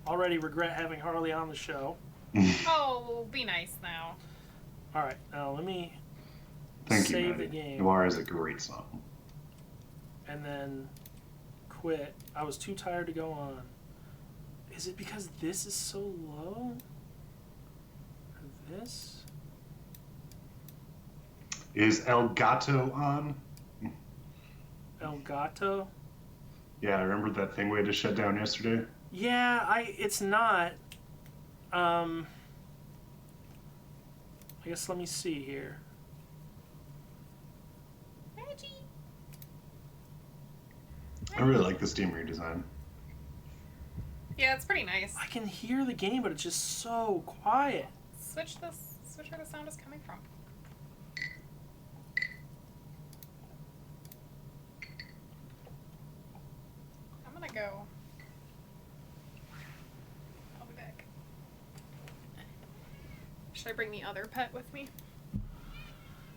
Already regret having Harley on the show. Oh, be nice now. All right, now let me Thank you, save Maddie. the game Noir is a great song. and then quit. I was too tired to go on. Is it because this is so low? Or this? Is El Gato on? El Gato? Yeah, I remember that thing we had to shut down yesterday. Yeah, it's not. I I guess let me see here. Reggie. I really like the Steam redesign. Yeah, it's pretty nice. I can hear the game, but it's just so quiet. Switch where the sound is coming from. I'm gonna go. I'll be back. Should I bring the other pet with me?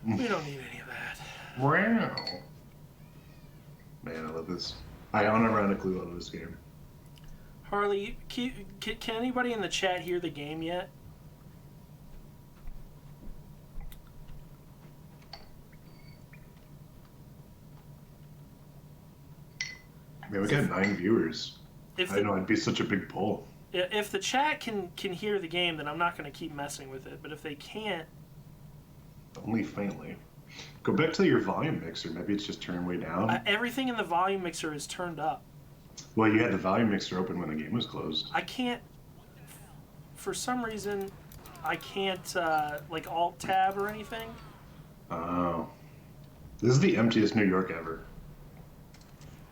We don't need any of that. Wow. Man, I love this. I unironically love this game. Harley, can anybody in the chat hear the game yet? Man, we got 9 viewers. If I know it'd be such a big poll. if the chat can hear the game, then I'm not going to keep messing with it. But if they can't, Only faintly. Go back to your volume mixer. Maybe it's just turned way down. everything in the volume mixer is turned up. Well, you had the volume mixer open when the game was closed. I can't, for some reason, I can't like alt tab or anything. Oh. This is the emptiest New York ever.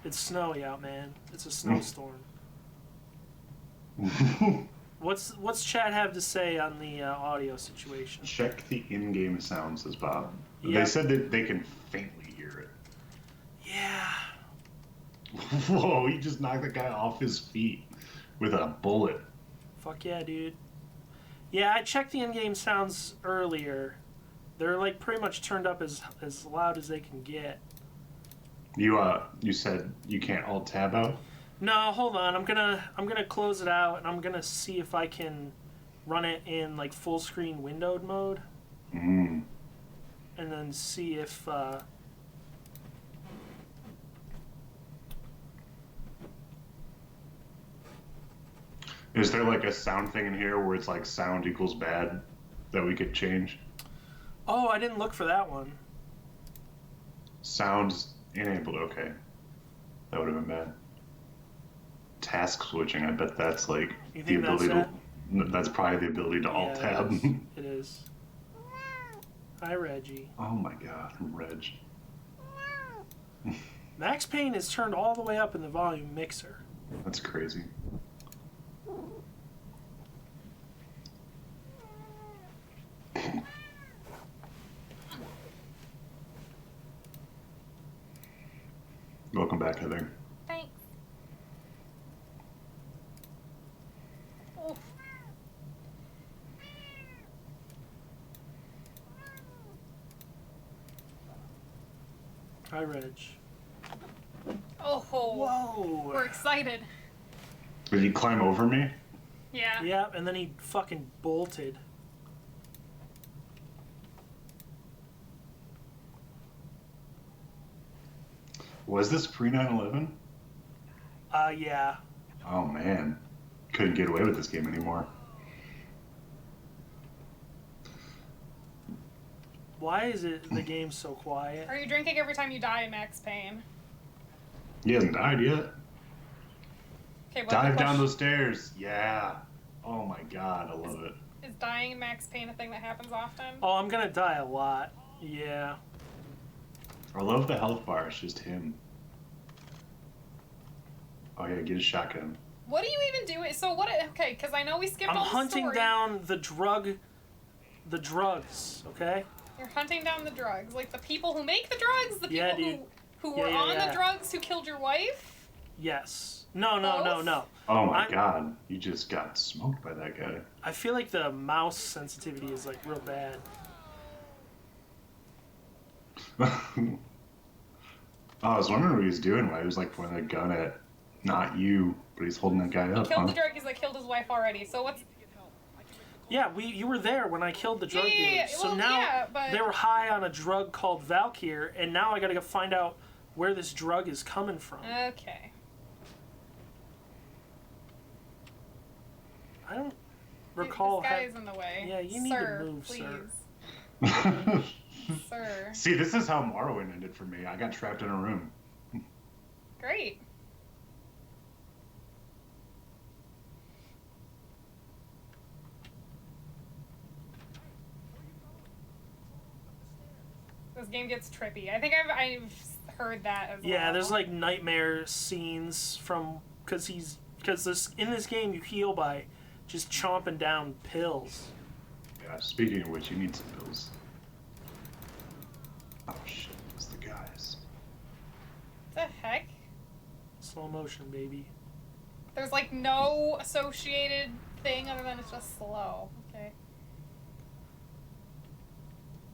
It's snowy out, man. It's a snowstorm. What's chat have to say on the audio situation? Check the in-game sound, says Bob. Yeah. They said that they can faintly hear it. Yeah. Whoa, he just knocked the guy off his feet with a bullet. Fuck yeah, dude. Yeah, I checked the in-game sounds earlier. They're like pretty much turned up as loud as they can get. You said you can't alt tab out? No, hold on. I'm gonna close it out and I'm gonna see if I can run it in like full screen windowed mode, Mm. and then see if Is there like a sound thing in here where it's like sound equals bad that we could change? Oh, I didn't look for that one. Sounds enabled, okay. That would have been bad. Task switching, I bet that's like You the think that's ability to. That's probably the ability to alt Yeah, tab. It is. It is. Hi, Reggie. Oh my god, Reg. Max Payne is turned all the way up in the volume mixer. That's crazy. Welcome back, Heather. Thanks. Oof. Hi, Reg. Oh, Whoa. we're excited. Did he climb over me? Yeah. Yeah, and then he fucking bolted. Was this pre 9/11? Yeah. Oh man, couldn't get away with this game anymore. Why is it the game so quiet? Are you drinking every time you die in Max Payne? He hasn't died yet. Okay, what Dive down those stairs. Yeah. Oh my god, I love it. Is dying in Max Payne a thing that happens often? Oh, I'm gonna die a lot. Yeah. I love the health bar. It's just him. Oh yeah, get a shotgun. What are you even doing? So what? Okay, because I know we skipped I'm all the hunting story. down the drugs, okay? You're hunting down the drugs, like the people who make the drugs, the people Yeah, dude. who Yeah, were yeah, on yeah. the drugs who killed your wife. Yes. No. Oh my I'm- god, you just got smoked by that guy. I feel like the mouse sensitivity is like real bad. I was wondering what he was doing. Why he was like pointing that gun at not you, but he's holding that guy up. Killed Huh? the druggies that killed his wife already. So what's? Yeah, you were there when I killed the drug Yeah, dealers. So well, now yeah, but- they were high on a drug called Valkyr, and now I gotta go find out where this drug is coming from. Okay. I don't recall. This guy is in the way. Yeah, you need to Sir, move, sir. please. Sir. See, this is how Morrowind ended for me. I got trapped in a room. Great. This game gets trippy. I think I've heard that as well. Yeah, there's like nightmare scenes from because in this game you heal by just chomping down pills. Yeah, speaking of which, you need some pills. Oh shit, it's the guys. What the heck? Slow motion, baby. There's like no associated thing other than it's just slow. Okay.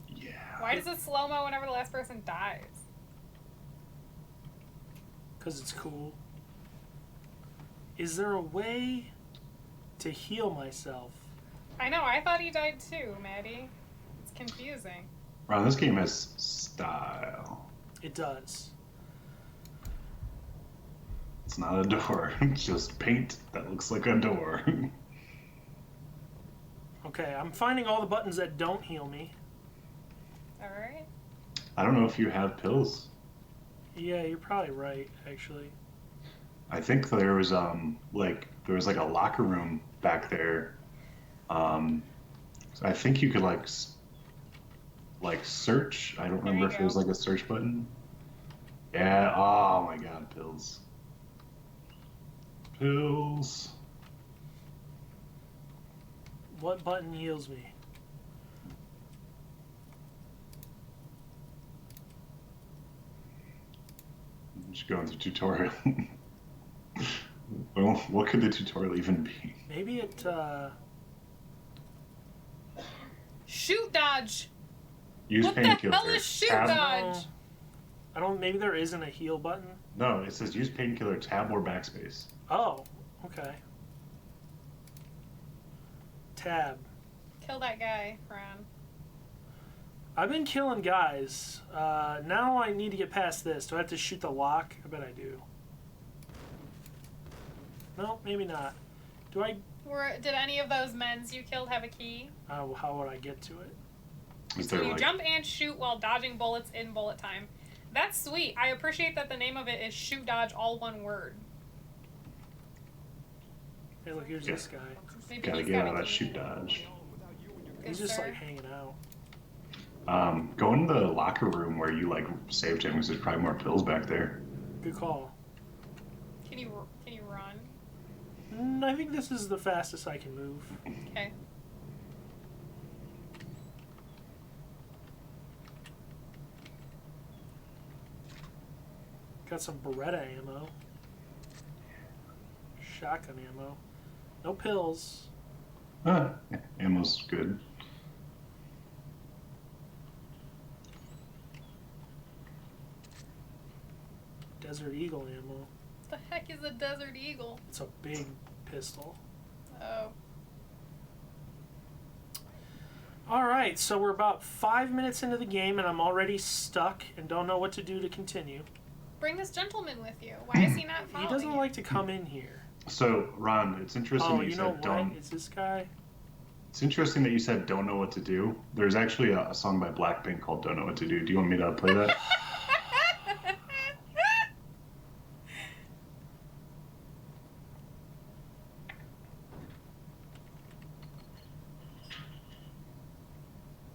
Yeah. Why does it slow-mo whenever the last person dies? Because it's cool. Is there a way to heal myself? I know, I thought he died too, Maddie. It's confusing. Ron, this game has style. It does. It's not a door. It's just paint that looks like a door. Okay, I'm finding all the buttons that don't heal me. Alright. I don't know if you have pills. Yeah, you're probably right, actually. I think there was there was a locker room back there. So I think you could like search. I don't remember if there was like a search button. Yeah. Oh my God, pills. Pills. What button heals me? I'm just going through tutorial. Well, what could the tutorial even be? Maybe it, Shoot dodge! Use What the painkiller. hell is shoot Tab- dodge? I don't, maybe there isn't a heal button. No, it says use painkiller, tab or backspace. Oh, okay. Tab. Kill that guy, Ron. I've been killing guys. Now I need to get past this. Do I have to shoot the lock? I bet I do. No, maybe not. Do I? Did any of those men's you killed have a key? How would I get to it? Is So there you like jump and shoot while dodging bullets in bullet time. That's sweet. I appreciate that the name of it is shoot dodge, all one word. Hey, look, here's Yeah. this guy. Maybe gotta he's get got out a of that key. shoot dodge? He's Good just sir. like hanging out. Go in the locker room where you like saved him because there's probably more pills back there. Good call. Can you run? I think this is the fastest I can move. Okay. Got some Beretta ammo. Shotgun ammo. No pills. Ammo's good. Desert Eagle ammo. What the heck is a Desert Eagle? It's a big pistol. Oh. Alright, so we're about 5 minutes into the game and I'm already stuck and don't know what to do to continue. Bring this gentleman with you. Why is he not following He doesn't you? like to come in here. So Ron, it's interesting Oh, that you you know said what? don't. It's this guy? It's interesting that you said don't know what to do. There's actually a song by Blackpink called "Don't Know What to Do." Do you want me to play that?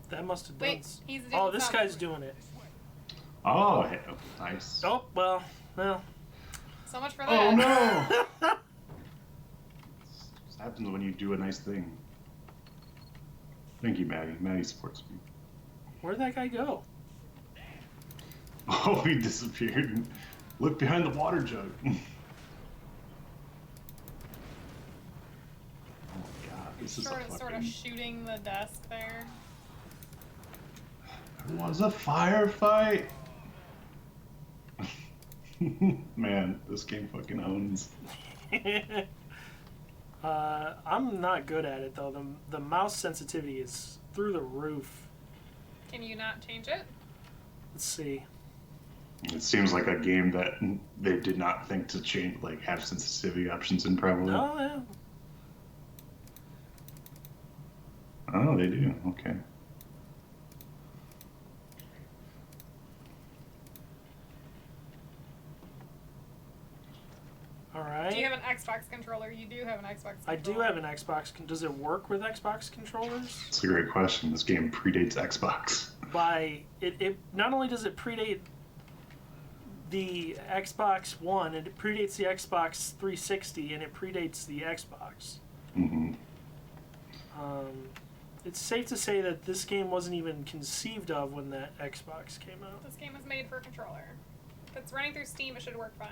That must have done. Wait, he's doing Oh, this something. guy's doing it. Oh, hey, nice. Oh, well. So much for that. Oh no! This happens when you do a nice thing. Thank you, Maddie. Maddie supports me. Where'd that guy go? Oh, he disappeared. Look behind the water jug. Oh my God, this is a Sort of fucking... shooting the desk there. There was a firefight. Man, this game fucking owns. I'm not good at it though. The mouse sensitivity is through the roof. Can you not change it? Let's see. It seems like a game that they did not think to change, like have sensitivity options in probably. Oh yeah. Oh, they do. Okay. All right. Do you have an Xbox controller? You do have an Xbox controller. I do have an Xbox. Does it work with Xbox controllers? That's a great question. This game predates Xbox. by it. Not only does it predate the Xbox One, it predates the Xbox 360, and it predates the Xbox. Mm-hmm. It's safe to say that this game wasn't even conceived of when that Xbox came out. This game was made for a controller. If it's running through Steam, it should work fine.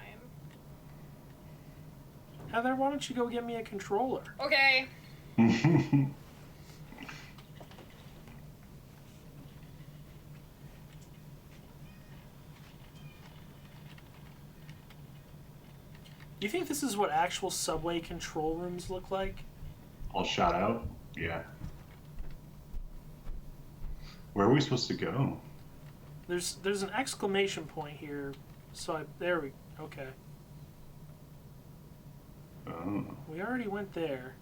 Heather, why don't you go get me a controller? Okay. Do you think this is what actual Subway control rooms look like? All shot out? Yeah. Where are we supposed to go? There's an exclamation point here, so there we okay. Oh. We already went there.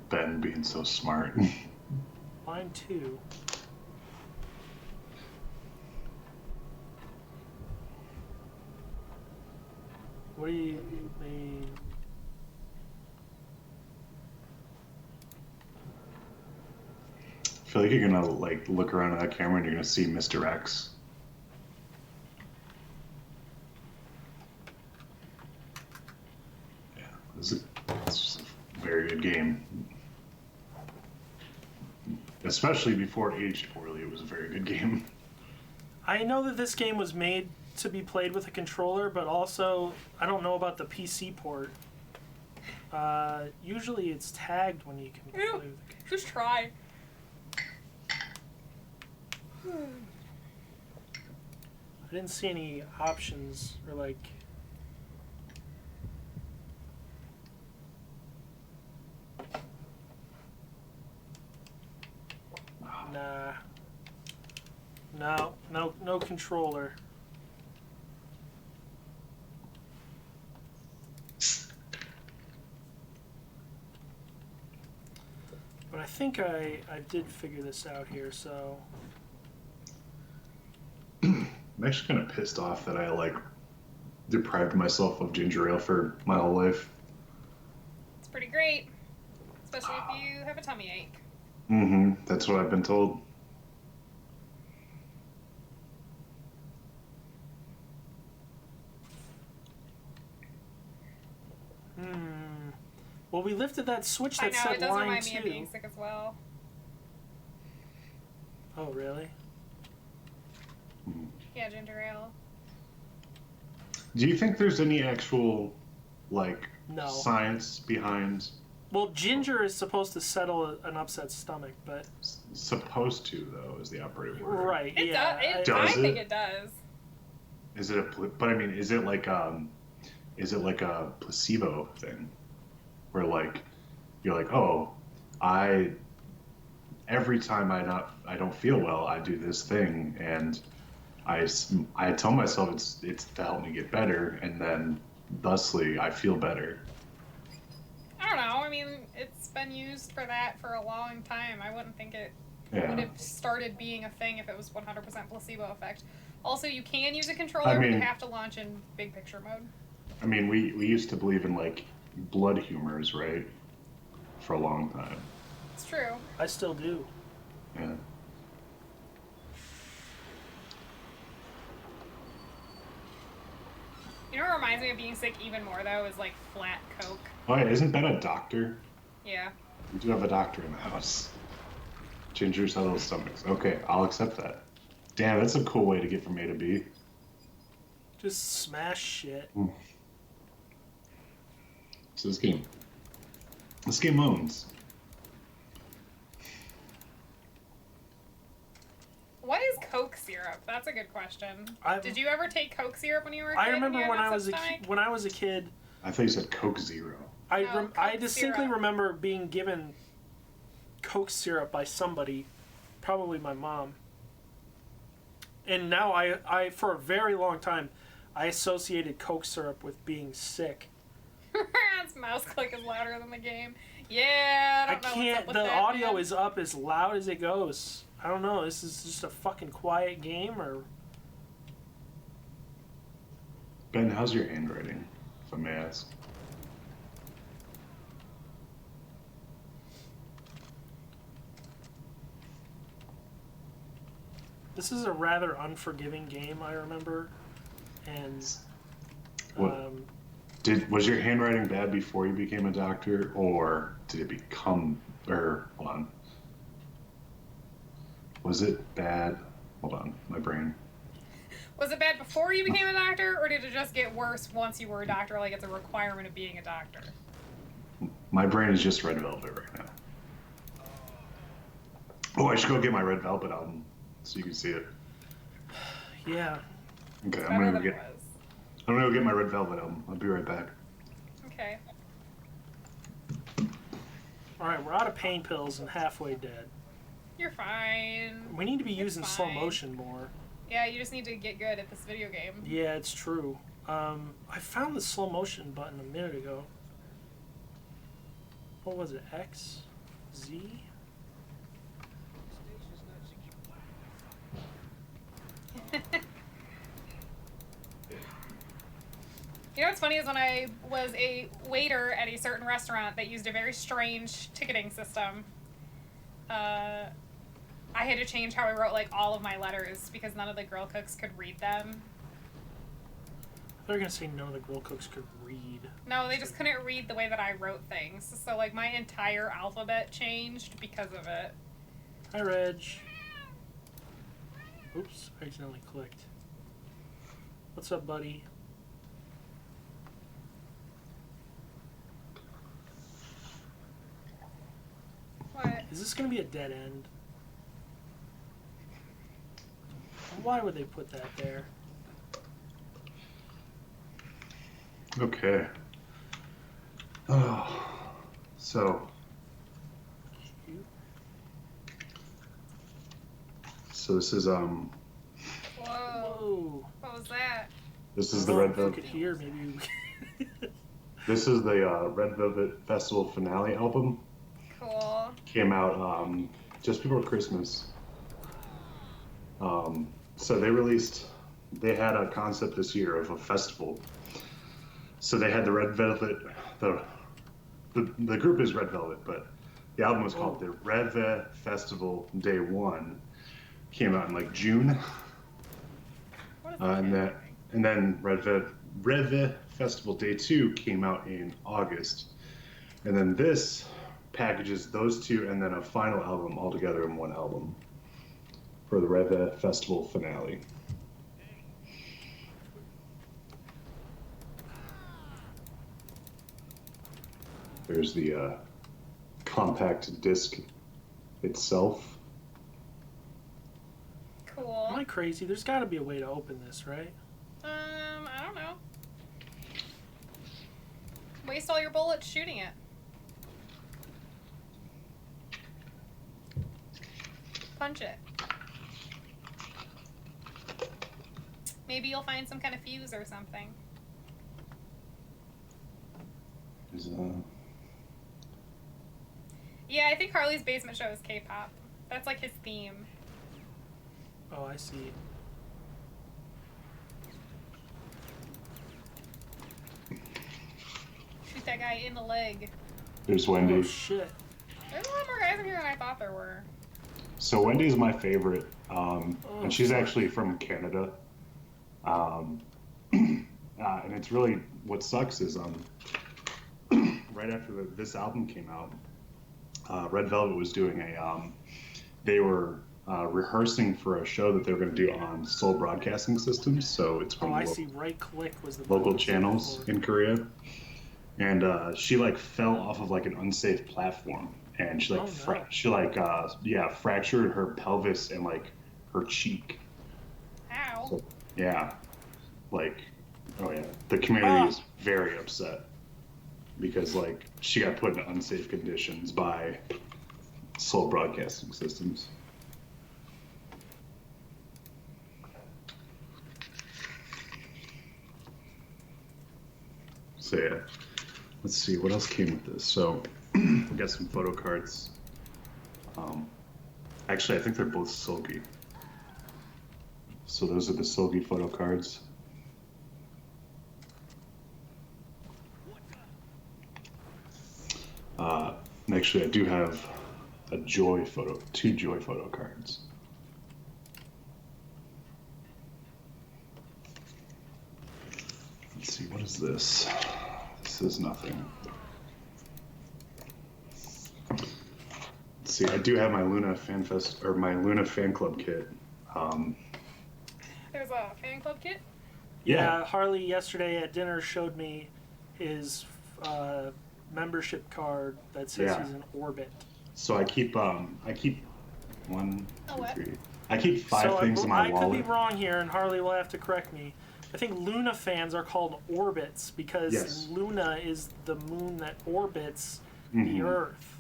Ben being so smart. Line 2. What do you mean? I feel like you're gonna like look around at that camera and you're gonna see Mr. X. Yeah, this is a very good game. Especially before it aged poorly, it was a very good game. I know that this game was made to be played with a controller, but also I don't know about the PC port. Usually it's tagged when you can play Ew. with the controller. Just try. I didn't see any options or like. Nah. No controller. But I think I did figure this out here, so. I'm actually kind of pissed off that I like deprived myself of ginger ale for my whole life. It's pretty great. Especially if you have a tummy ache. Mm-hmm. That's what I've been told. Well, we lifted that switch I that know, said it does line remind 2. me of being sick as well. Oh, really? Yeah, ginger ale. Do you think there's any actual like No. science behind Well, ginger is supposed to settle an upset stomach, but supposed to though is the operative word? right, It yeah. does. Does I think it? it does. Is it but I mean, is it like a placebo thing, where like you're like, oh, every time I don't feel well, I do this thing, and I tell myself it's to help me get better, and then thusly I feel better. I don't know. I mean, it's been used for that for a long time. I wouldn't think it would Yeah. have started being a thing if it was 100% placebo effect. Also, you can use a controller, I but you mean- have to launch in big picture mode. I mean, we used to believe in like blood humors, right? For a long time. It's true. I still do. Yeah. You know what reminds me of being sick even more, though, is like flat Coke. Oh yeah, isn't Ben a doctor? Yeah. We do have a doctor in the house. Gingers have those stomachs. Okay, I'll accept that. Damn, that's a cool way to get from A to B. Just smash shit. So this game owns. What is Coke syrup? That's a good question. Did you ever take Coke syrup when you were a kid? I remember and you when had I an was upset when I was a kid. I thought you said Coke Zero. I No, I Coke distinctly syrup. remember being given Coke syrup by somebody, probably my mom. And now I for a very long time, I associated Coke syrup with being sick. This mouse click is louder than the game. Yeah, I don't know what's can't. up with The that, audio man. is up as loud as it goes. I don't know. This is just a fucking quiet game, or Ben, how's your handwriting, if I may ask? This is a rather unforgiving game, I remember. And What? um, Was your handwriting bad before you became a doctor, or did it become, or hold on, was it bad? Hold on, my brain. Was it bad before you became a doctor, or did it just get worse once you were a doctor, like it's a requirement of being a doctor? My brain is just Red Velvet right now. Oh, I should go get my Red Velvet album so you can see it. yeah. Okay, Better than it was. I'm gonna go get my Red Velvet album. I'll be right back. Okay. All right, we're out of pain pills and halfway dead. You're fine. We need to be using slow fine. motion more. Yeah, you just need to get good at this video game. Yeah, it's true. I found the slow motion button a minute ago. What was it? X? Z? You know what's funny is when I was a waiter at a certain restaurant that used a very strange ticketing system, I had to change how I wrote like all of my letters because none of the grill cooks could read them. They're gonna say none of the grill cooks could read. No, they just couldn't read the way that I wrote things. So like my entire alphabet changed because of it. Hi, Reg. Oops, I accidentally clicked. What's up, buddy? What? Is this gonna be a dead end? Why would they put that there? Okay. Oh, so this is Whoa. Whoa. What was that? this is the Oh, Red if you Velvet. could hear, maybe. This is the Red Velvet Festival finale album. Cool. Came out just before Christmas. So they had a concept this year of a festival. So they had the Red Velvet, the group is Red Velvet, but the album was called the Red Velvet Festival Day 1. Came out in like June. What is that? And then Red Velvet Festival Day 2 came out in August. And then this packages those two and then a final album all together in one album for the Red Velvet Festival finale. There's the compact disc itself. Cool. Am I crazy? There's got to be a way to open this, right? I don't know. Waste all your bullets shooting it. Punch it. Maybe you'll find some kind of fuse or something. Is, Yeah, I think Harley's Basement Show is K-pop. That's like his theme. Oh, I see. Shoot that guy in the leg. There's Oh, Wendy. shit. There's a lot more guys in here than I thought there were. So Wendy's my favorite, and she's fuck. actually from Canada. And it's really what sucks is right after this album came out, Red Velvet was doing they were rehearsing for a show that they were going to do on Seoul Broadcasting Systems. So it's Oh, one I of the see. Right click was the local button. channels in Korea. And she like fell off of like an unsafe platform, and she like fractured her pelvis and like her cheek. Ow. So, yeah, like, oh yeah, the community is very upset because like she got put in unsafe conditions by Seoul Broadcasting Systems. So yeah, let's see what else came with this. So we got some photo cards. Actually, I think they're both Sulgi. So those are the Sulgi photo cards. And actually, I do have two Joy photo cards. Let's see, what is this? This is nothing. Let's see, I do have my Luna Fan Fest or my Luna Fan Club kit. There's a fan club kit. Yeah, Harley yesterday at dinner showed me his membership card that says Yeah. he's in orbit. So I keep one, A two, what? three. I keep five So things in my I wallet. could be wrong here, and Harley will have to correct me. I think Luna fans are called orbits because Yes. Luna is the moon that orbits Mhm. the Earth.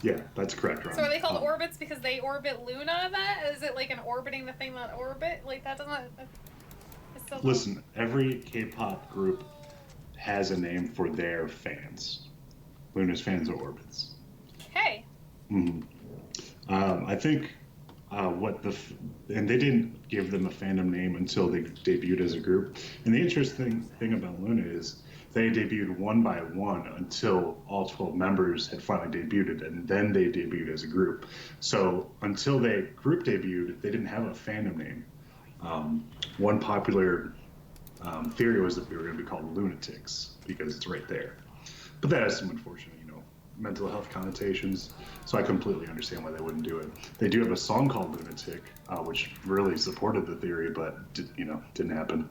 Yeah, that's correct, Ron. So are they called orbits because they orbit Luna? That is it like an orbiting the thing that orbit? Like that doesn't. It's so Listen, every K-pop group has a name for their fans. Luna's fans are orbits. Okay. Hmm. I think and they didn't give them a fandom name until they debuted as a group. And the interesting thing about Luna is they debuted one by one until all 12 members had finally debuted, and then they debuted as a group. So until they group debuted, they didn't have a fandom name. One popular theory was that we were going to be called Lunatics because it's right there. But that has some unfortunate, mental health connotations. So I completely understand why they wouldn't do it. They do have a song called Lunatic, which really supported the theory, but didn't happen.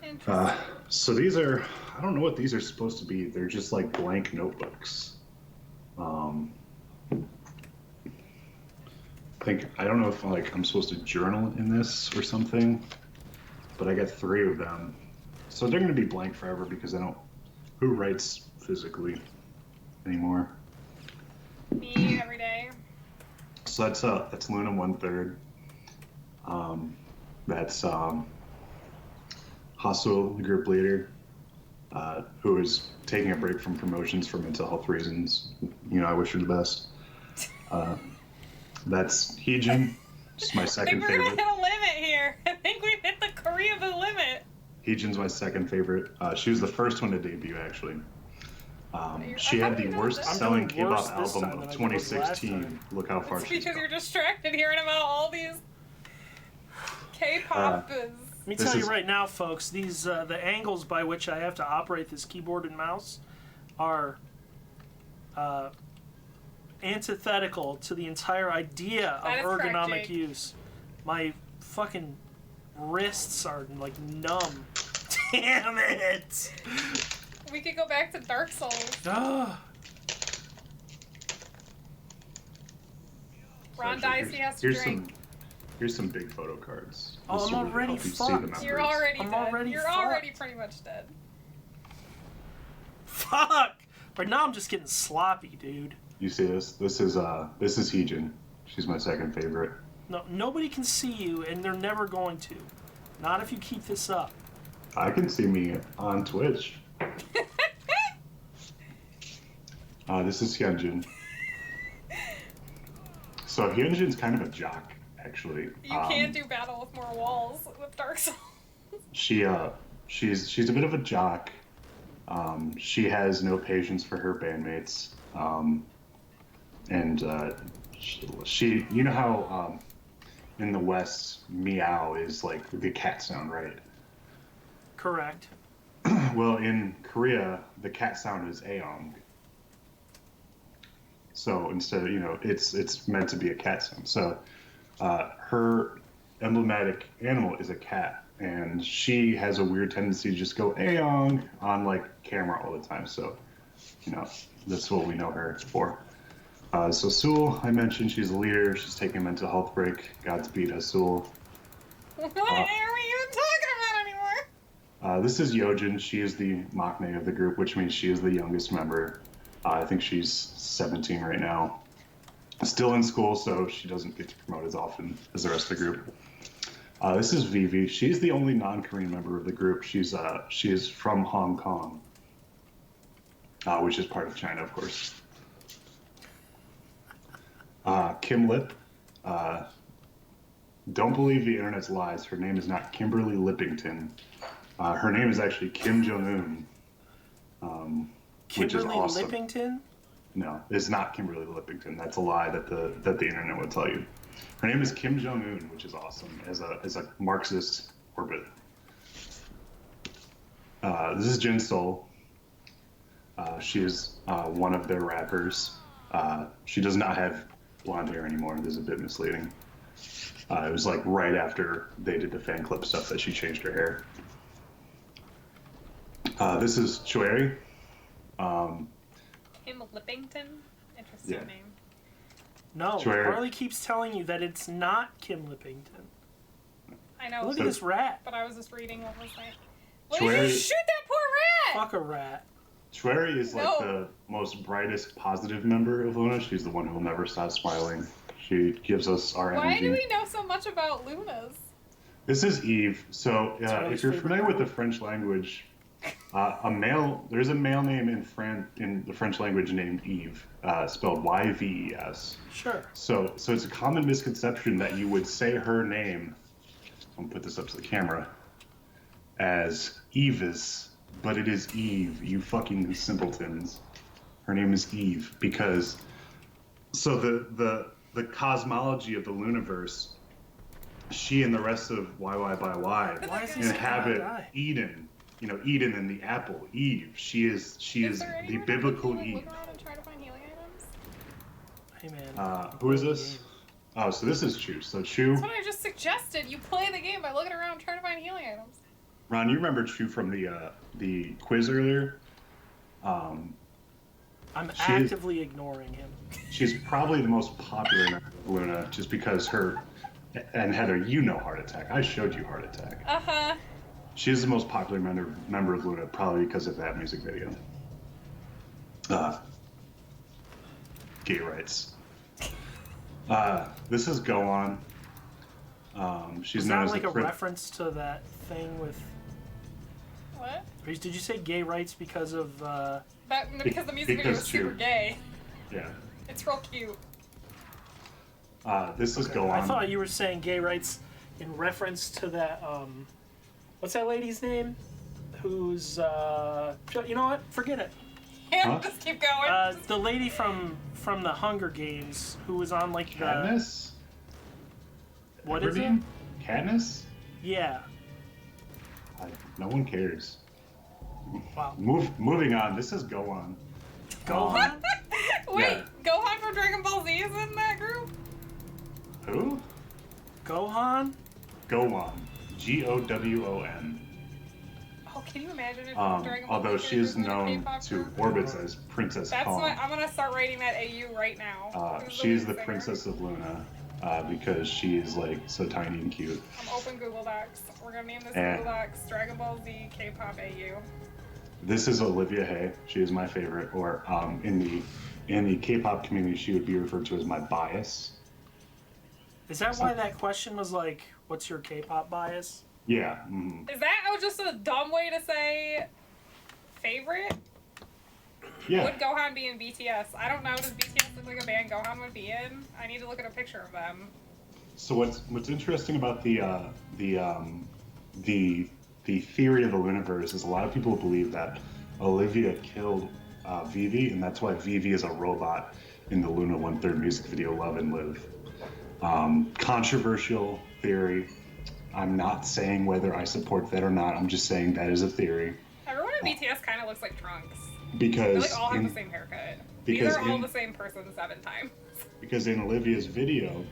Interesting. So these are, I don't know what these are supposed to be. They're just like blank notebooks. I don't know if I'm supposed to journal in this or something, but I got 3 of them. So they're going to be blank forever because who writes physically anymore? Me every day. So that's Luna 1/3. That's Hasul, the group leader, who is taking a break from promotions for mental health reasons. I wish her the best. That's Heejin, just my I think second we're gonna favorite. hit a limit here. I think we've hit the Koreaboo limit. Heejin's my second favorite. She was the first one to debut, actually. She I had thought the we worst know this. selling I'm doing worse K-pop this album time of than I did last 2016. time. Look how far It's she's because gone. you're distracted hearing about all these K-pop Let me This tell you is- right now, folks, these the angles by which I have to operate this keyboard and mouse are antithetical to the entire idea of That is correct, ergonomic Jake. use. My fucking wrists are like numb. Damn it! We could go back to Dark Souls. Ugh. Ron Actually, dies, he has to drink. Here's some big photo cards. Oh, This I'm will really already help you see the fucked. members. You're already I'm dead. already You're fucked. already pretty much dead. Fuck! Right now I'm just getting sloppy, dude. You see this? This is Heejin. She's my second favorite. No, nobody can see you, and they're never going to. Not if you keep this up. I can see me on Twitch. This is Hyunjin. So Hyunjin's kind of a jock, actually. You can do battle with more walls with Dark Souls. She's a bit of a jock. She has no patience for her bandmates. She you know how in the West meow is like the cat sound, right? Correct. Well, in Korea, the cat sound is aong. So instead, it's meant to be a cat sound. So her emblematic animal is a cat, and she has a weird tendency to just go aong on like camera all the time. So, that's what we know her for. So Sul, I mentioned, she's a leader. She's taking a mental health break. Godspeed, Sul. What are we even talking about anymore? This is Yojin. She is the maknae of the group, which means she is the youngest member. I think she's 17 right now. Still in school, so she doesn't get to promote as often as the rest of the group. This is Vivi. She's the only non-Korean member of the group. She is from Hong Kong, which is part of China, of course. Kim Lip. Don't believe the internet's lies. Her name is not Kimberly Lippington. Her name is actually Kim Jong-un, which is Kimberly awesome. Lippington? No, it's not Kimberly Lippington. That's a lie that the internet would tell you. Her name is Kim Jong-un, which is awesome as a Marxist orbit. This is Jin Soul. She is one of their rappers. She does not have blonde hair anymore. This is a bit misleading. It was like right after they did the fan club stuff that she changed her hair. This is Chueri. Kim Lippington? Interesting Yeah. name. No, Sure. Harley keeps telling you that it's not Kim Lippington. I know, Look at this rat. but I was just reading what was like. Why Chueri- did you shoot that poor rat? Fuck a rat. Chueri is like No. the most brightest positive member of Luna. She's the one who will never stop smiling. She gives us our Why energy. do we know so much about Lunas? This is Eve. So Charlie's if you're favorite familiar with the color. French language, there's a male name in the French language named Eve, spelled Y-V-E-S. Sure. So it's a common misconception that you would say her name, I'm gonna put this up to the camera, as Evis, but it is Eve, you fucking simpletons. Her name is Eve because so the cosmology of the Luniverse, she and the rest of YY by Y Why is he inhabit die? Eden. You know, Eden and the apple, Eve. She is There the anyone biblical who can Eve. look around and try to find healing items? Hey man. Who is this? Oh, so this is Chu. So Chu, That's what I just suggested. You play the game by looking around trying to find healing items. Ron, you remember Chu from the quiz earlier? I'm she- actively ignoring him. She's probably the most popular member of Luna, just because and Heather, you know Heart Attack. I showed you Heart Attack. Uh-huh. She is the most popular member of Luna, probably because of that music video. Gay rights. This is Go On. She's Is known that as like the a reference to that thing with? What? Did you say gay rights because of? Because the music video because is super Chu. gay. Yeah. It's real cute. This is Go On. I thought you were saying gay rights in reference to that. What's that lady's name? Who's? You know what? Forget it. And Huh? just keep going. The lady from the Hunger Games who was on like the. Katniss? What is it? Everdeen? Katniss? Yeah. No one cares. Wow. Moving on. This is Go On. Gohan. Wait, yeah. Gohan from Dragon Ball Z is in that group? Who? Gohan. Go On. G-O-W-O-N. Oh, can you imagine if Dragon Ball Although Z she is group was in a known K-pop to group? orbits as Princess That's Kong. what I'm gonna start writing that AU right now. Who's She's lead the singer? princess of Luna because she is like so tiny and cute. I'm open Google Docs. We're gonna name this And- Google Docs Dragon Ball Z K-pop AU. This is Olivia Hay. She is my favorite, or in the K-pop community, she would be referred to as my bias. Is that why that question was like, "What's your K-pop bias?" Yeah. mhm. Is that just a dumb way to say favorite? Yeah. Would Gohan be in BTS? I don't know. Does BTS look like a band Gohan would be in? I need to look at a picture of them. So what's interesting about the theory of the Luniverse is a lot of people believe that Olivia killed Vivi, and that's why Vivi is a robot in the Luna 1/3 music video Love and Live. Controversial theory. I'm not saying whether I support that or not. I'm just saying that is a theory Everyone in BTS kind of looks like Trunks. because They like all have in- the same haircut. because These are all in- the same person 7 times. because in Olivia's video,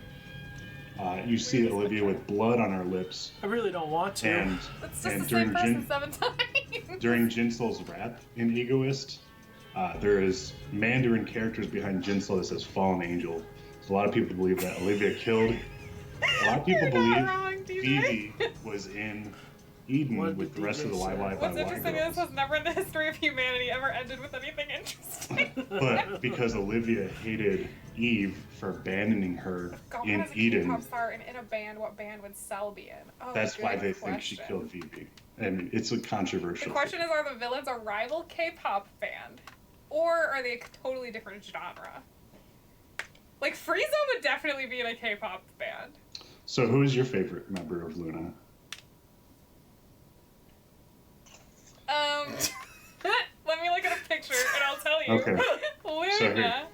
you see Olivia with blood on her lips, I really don't want to. and It's just and the same person Jin, 7 times. during Jinsoul's rap in Egoist, there is Mandarin characters behind Jinsou that says "Fallen Angel." So a lot of people believe that Olivia killed. A lot of people You're believe not wrong, DJ. Vivi was in Eden What with did the rest of the DJ say? YY by What's Y interesting is girls. this has never in the history of humanity ever ended with anything interesting. But because Olivia hated Eve for abandoning her Gohan in is a Eden, K-pop star and in a band. What band would Cell be in? Oh, that's why good they think she question. killed Vivi. And it's a The controversial. question is, are the villains a rival K-pop band, or are they a totally different genre? Like Frieza would definitely be in a K-pop band. So who is your favorite member of Luna? Let me look at a picture and I'll tell you. Okay. Luna. So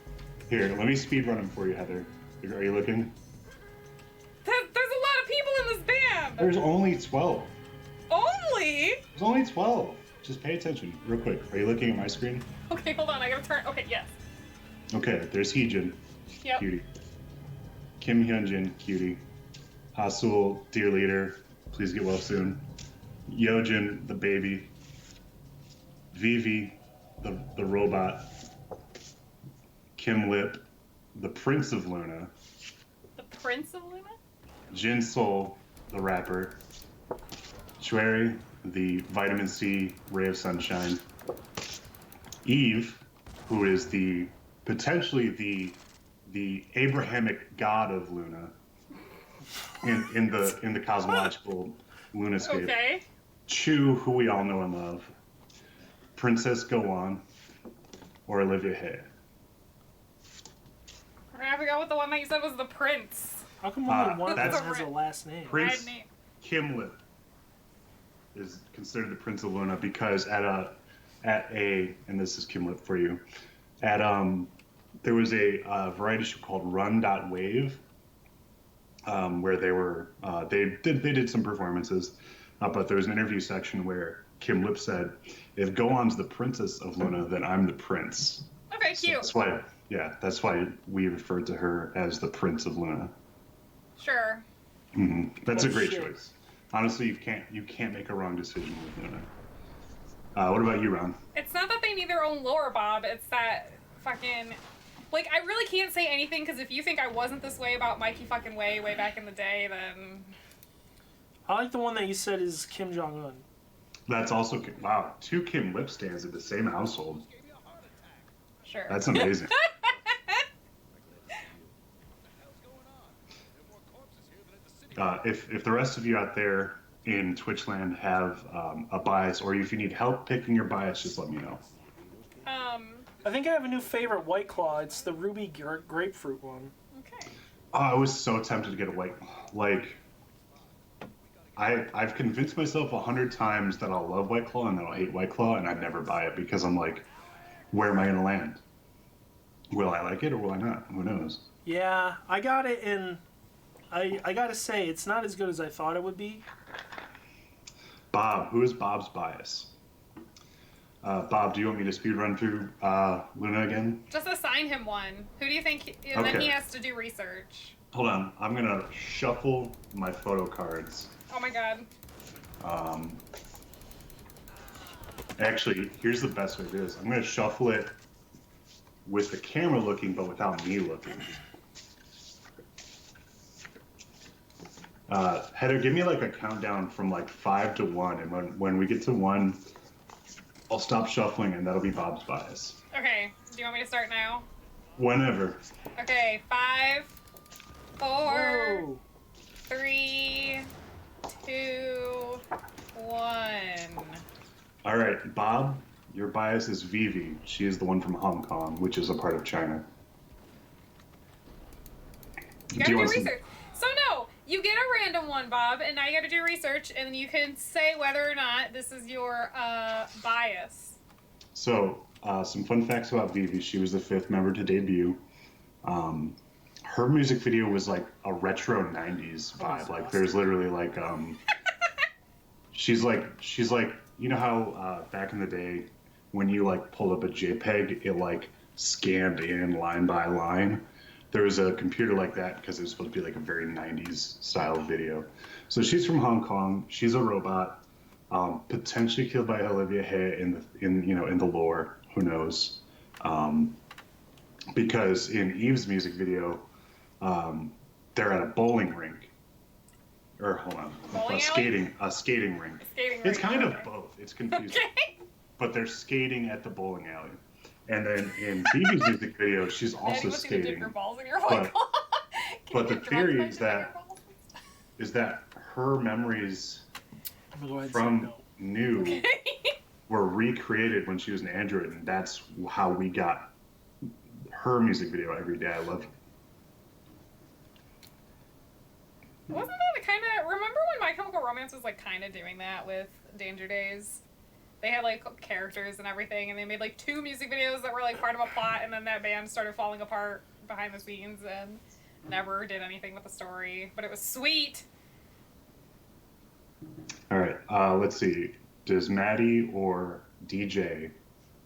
Here, let me speed run them for you, Heather. Are you looking? There's a lot of people in this band. There's only 12. Only? There's only 12. just pay attention real quick. Are you looking at my screen? Okay, hold on. I gotta turn. Okay, yes. Okay, there's Heejin, Yep. cutie. Kim Hyunjin, cutie. Hasul, dear leader, please get well soon. Yojin, the baby. Vivi, the robot. Kim Lip, the Prince of Luna. The Prince of Luna? Jin Sol, the rapper. Shueri, the vitamin C ray of sunshine. Eve, who is potentially the Abrahamic god of Luna in the cosmological lunascape. Okay. Chu, who we all know and love. Princess Gowan, or Olivia Hay. I forgot what the one that you said was the Prince. How come only one of that's- them has a last name? Prince Bad name. Kim Lip is considered the Prince of Luna because and this is Kim Lip for you, there was a variety show called Run.Wave, where they did some performances, but there was an interview section where Kim Lip said, "If Gohan's the princess of Luna, then I'm the prince." Okay, So cute. that's why we referred to her as the Prince of Luna. Sure. That's a Oh, great shit. choice. Honestly, you can't make a wrong decision with Luna. What about you, Ron? It's not that they need their own lore, Bob. It's that fucking... Like, I really can't say anything, because if you think I wasn't this way about Mikey fucking way back in the day, then... I like the one that you said is Kim Jong Un. That's also wow. 2 Kim Lip stands in the same household. Sure. That's amazing. If the rest of you out there in Twitchland have a bias, or if you need help picking your bias, just let me know. I think I have a new favorite White Claw. It's the ruby grapefruit one. Okay. Oh, I was so tempted to get a white. Like, I've convinced myself 100 times that I'll love White Claw and that I'll hate White Claw, and I never buy it because I'm like, where am I gonna land? Will I like it or will I not? Who knows? Yeah, I got it in... I gotta say, it's not as good as I thought it would be. Bob, who is Bob's bias? Bob, do you want me to speed run through Luna again? Just assign him one. Who do you think... And then Okay. he has to do research. Hold on, I'm gonna shuffle my photo cards. Oh my god. Actually, here's the best way to do this. I'm gonna shuffle it with the camera looking, but without me looking. Heather, give me like a countdown from like 5 to 1, and when we get to 1, I'll stop shuffling, and that'll be Bob's bias. Okay. Do you want me to start now? Whenever. Okay. 5, 4, Whoa! 3, 2, 1. All right, Bob, your bias is Vivi. She is the one from Hong Kong, which is a part of China. You gotta do want some- research. So no, you get a random one, Bob, and now you gotta do research, and you can say whether or not this is your bias. So, some fun facts about Vivi. She was the 5th member to debut. Her music video was like a retro 90s vibe. Like, there's literally like, she's like, you know how back in the day when you like pulled up a JPEG, it like scanned in line by line. There was a computer like that because it was supposed to be like a very 90s style video. So she's from Hong Kong. She's a robot, potentially killed by Olivia Hay in the lore. Who knows? Because in Eve's music video, they're at a bowling rink. Or hold on, Bowling a skating rink. Skating It's rink, kind of okay. both. It's confusing. Okay. But they're skating at the bowling alley. And then in Phoebe's music video, she's Daddy also wants you to dip skating. your balls in your but- white claw. Can but you the get drunk theory by is dipping that- your balls? Is that her memories I'm gonna go ahead and from say no. New were recreated when she was an android, and that's how we got her music video, Every Day I Love You. Wasn't that kind of... Remember when My Chemical Romance was, like, kind of doing that with Danger Days? They had, like, characters and everything, and they made, like, 2 music videos that were, like, part of a plot, and then that band started falling apart behind the scenes and never did anything with the story. But it was sweet. All right, let's see. does Maddie or DJ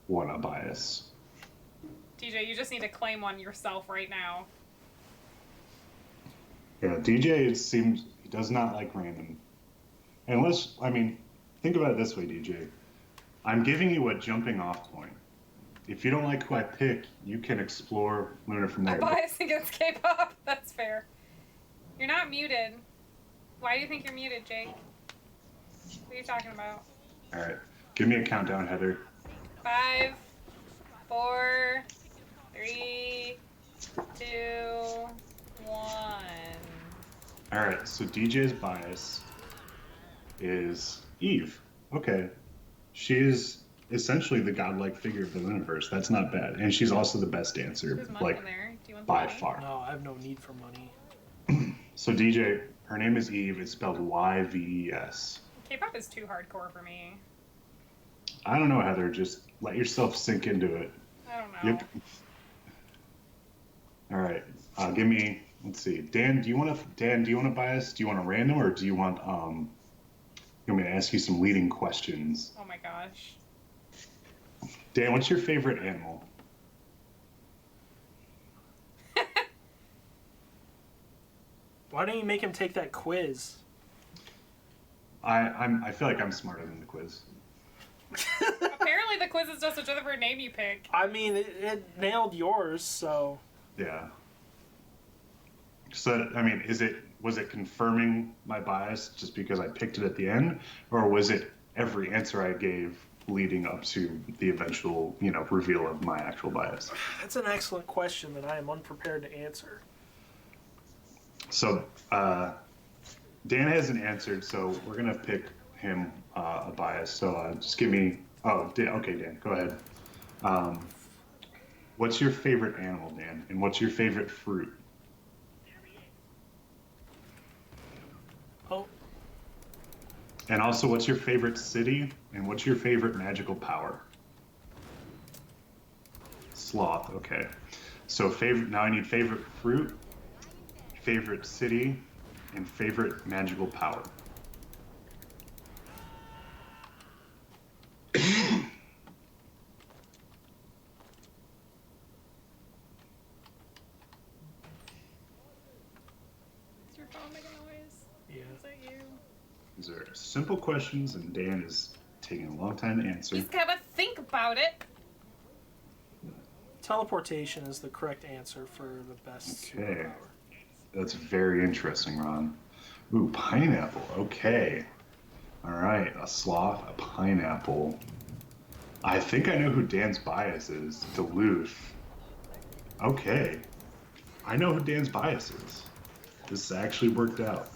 want a bias? DJ, you just need to claim one yourself right now. Yeah, DJ, it seems he does not like random. Unless, I mean, think about it this way, DJ. I'm giving you a jumping off point. If you don't like who I pick, you can explore Luna from there. I'm biased against K-pop. That's fair. You're not muted. Why do you think you're muted, Jake? What are you talking about? All right, give me a countdown, Heather. 5, 4, 3, 2, 1. All right, so DJ's bias is Eve. Okay, she is essentially the godlike figure of the universe. That's not bad, and she's also the best dancer, There's money like in there. Do you want the by money? far. No, I have no need for money. So DJ, her name is Eve. It's spelled Y-V-E-S. K-pop is too hardcore for me. I don't know, Heather. Just let yourself sink into it. I don't know. Yep. All right. Give me. Let's see. Dan, do you want a bias? Do you want a random, or do you want You want me to ask you some leading questions? Oh my gosh. Dan, what's your favorite animal? Why don't you make him take that quiz? I feel like I'm smarter than the quiz. Apparently the quiz is just whichever name you pick. I mean, it nailed yours, so. Yeah. So I mean, was it confirming my bias just because I picked it at the end, or was it every answer I gave leading up to the eventual, reveal of my actual bias? That's an excellent question that I am unprepared to answer. So Dan hasn't answered, so we're gonna pick him a bias. So just give me. Oh, okay, Dan, go ahead. What's your favorite animal, Dan? And what's your favorite fruit? Oh, And also, what's your favorite city? And what's your favorite magical power? Sloth. Okay. So now I need favorite fruit, favorite city, and favorite magical power. Is your phone making noise? yeah. Is that you? These are simple questions, and Dan is taking a long time to answer. He's gotta think about it. Teleportation is the correct answer for the best Okay. superpower. That's very interesting, Ron. Ooh, pineapple. Okay. All right, a sloth, a pineapple. I think I know who Dan's bias is. Duluth. Okay. I know who Dan's bias is. This actually worked out.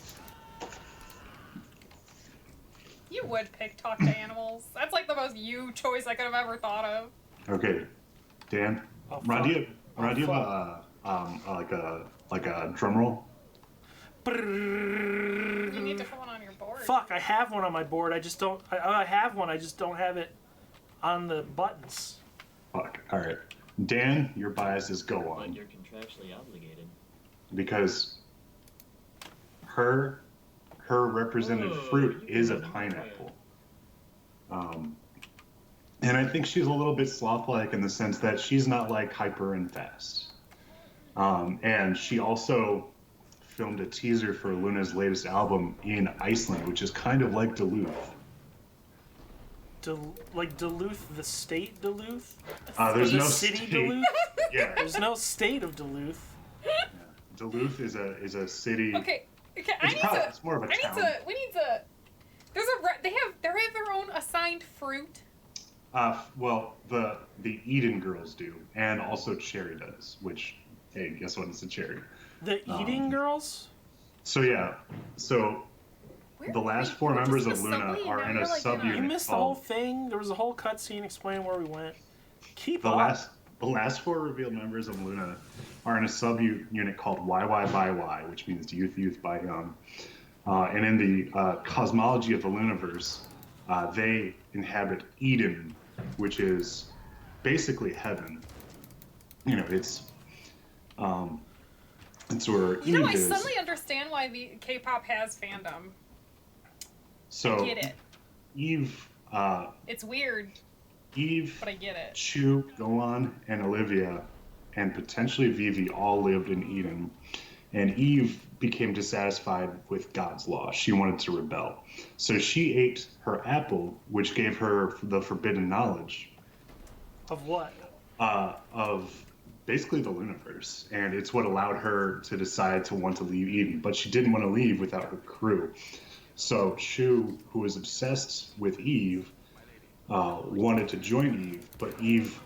You would pick talk to animals. That's like the most you choice I could have ever thought of. Okay, Dan. Oh, Ron, do you fuck. have like a drum roll? You need to put one on your board. Fuck, I have one on my board. I just don't. I have one. I just don't have it on the buttons. Fuck. All right. Dan, your bias is go But on. you're contractually obligated. Because her represented Whoa, fruit you is a can- pineapple. And I think she's a little bit sloth-like in the sense that she's not like hyper and fast. And she also filmed a teaser for Luna's latest album in Iceland, which is kind of like Duluth. Like Duluth, the state Duluth? There's The no city state. Duluth? Yeah, There's no state of Duluth. Duluth is a city. Okay. It's more of a town. We need to. They have their own assigned fruit. Well, the Eden girls do, and also Cherry does. Which, hey, guess what? It's a cherry. The eating girls? So yeah, the last four members of Luna are in a You subunit missed the whole called. thing. There was a whole cutscene explaining where we went. Keep The up. last four revealed members of Luna are in a subunit called YY by Y, which means youth by young. And in the cosmology of the Lunaverse, they inhabit Eden, which is basically heaven. It's where You know, Eve I is. suddenly understand why the K-pop has fandom. So Get it? Eve It's weird, Eve, but I get it. Chu, Gohan, and Olivia, and potentially Vivi all lived in Eden. And Eve became dissatisfied with God's law. She wanted to rebel. So she ate her apple, which gave her the forbidden knowledge Of what? of basically the universe. And it's what allowed her to decide to want to leave Eden. But she didn't want to leave without her crew. So Shu, who was obsessed with Eve, wanted to join Eve, but Eve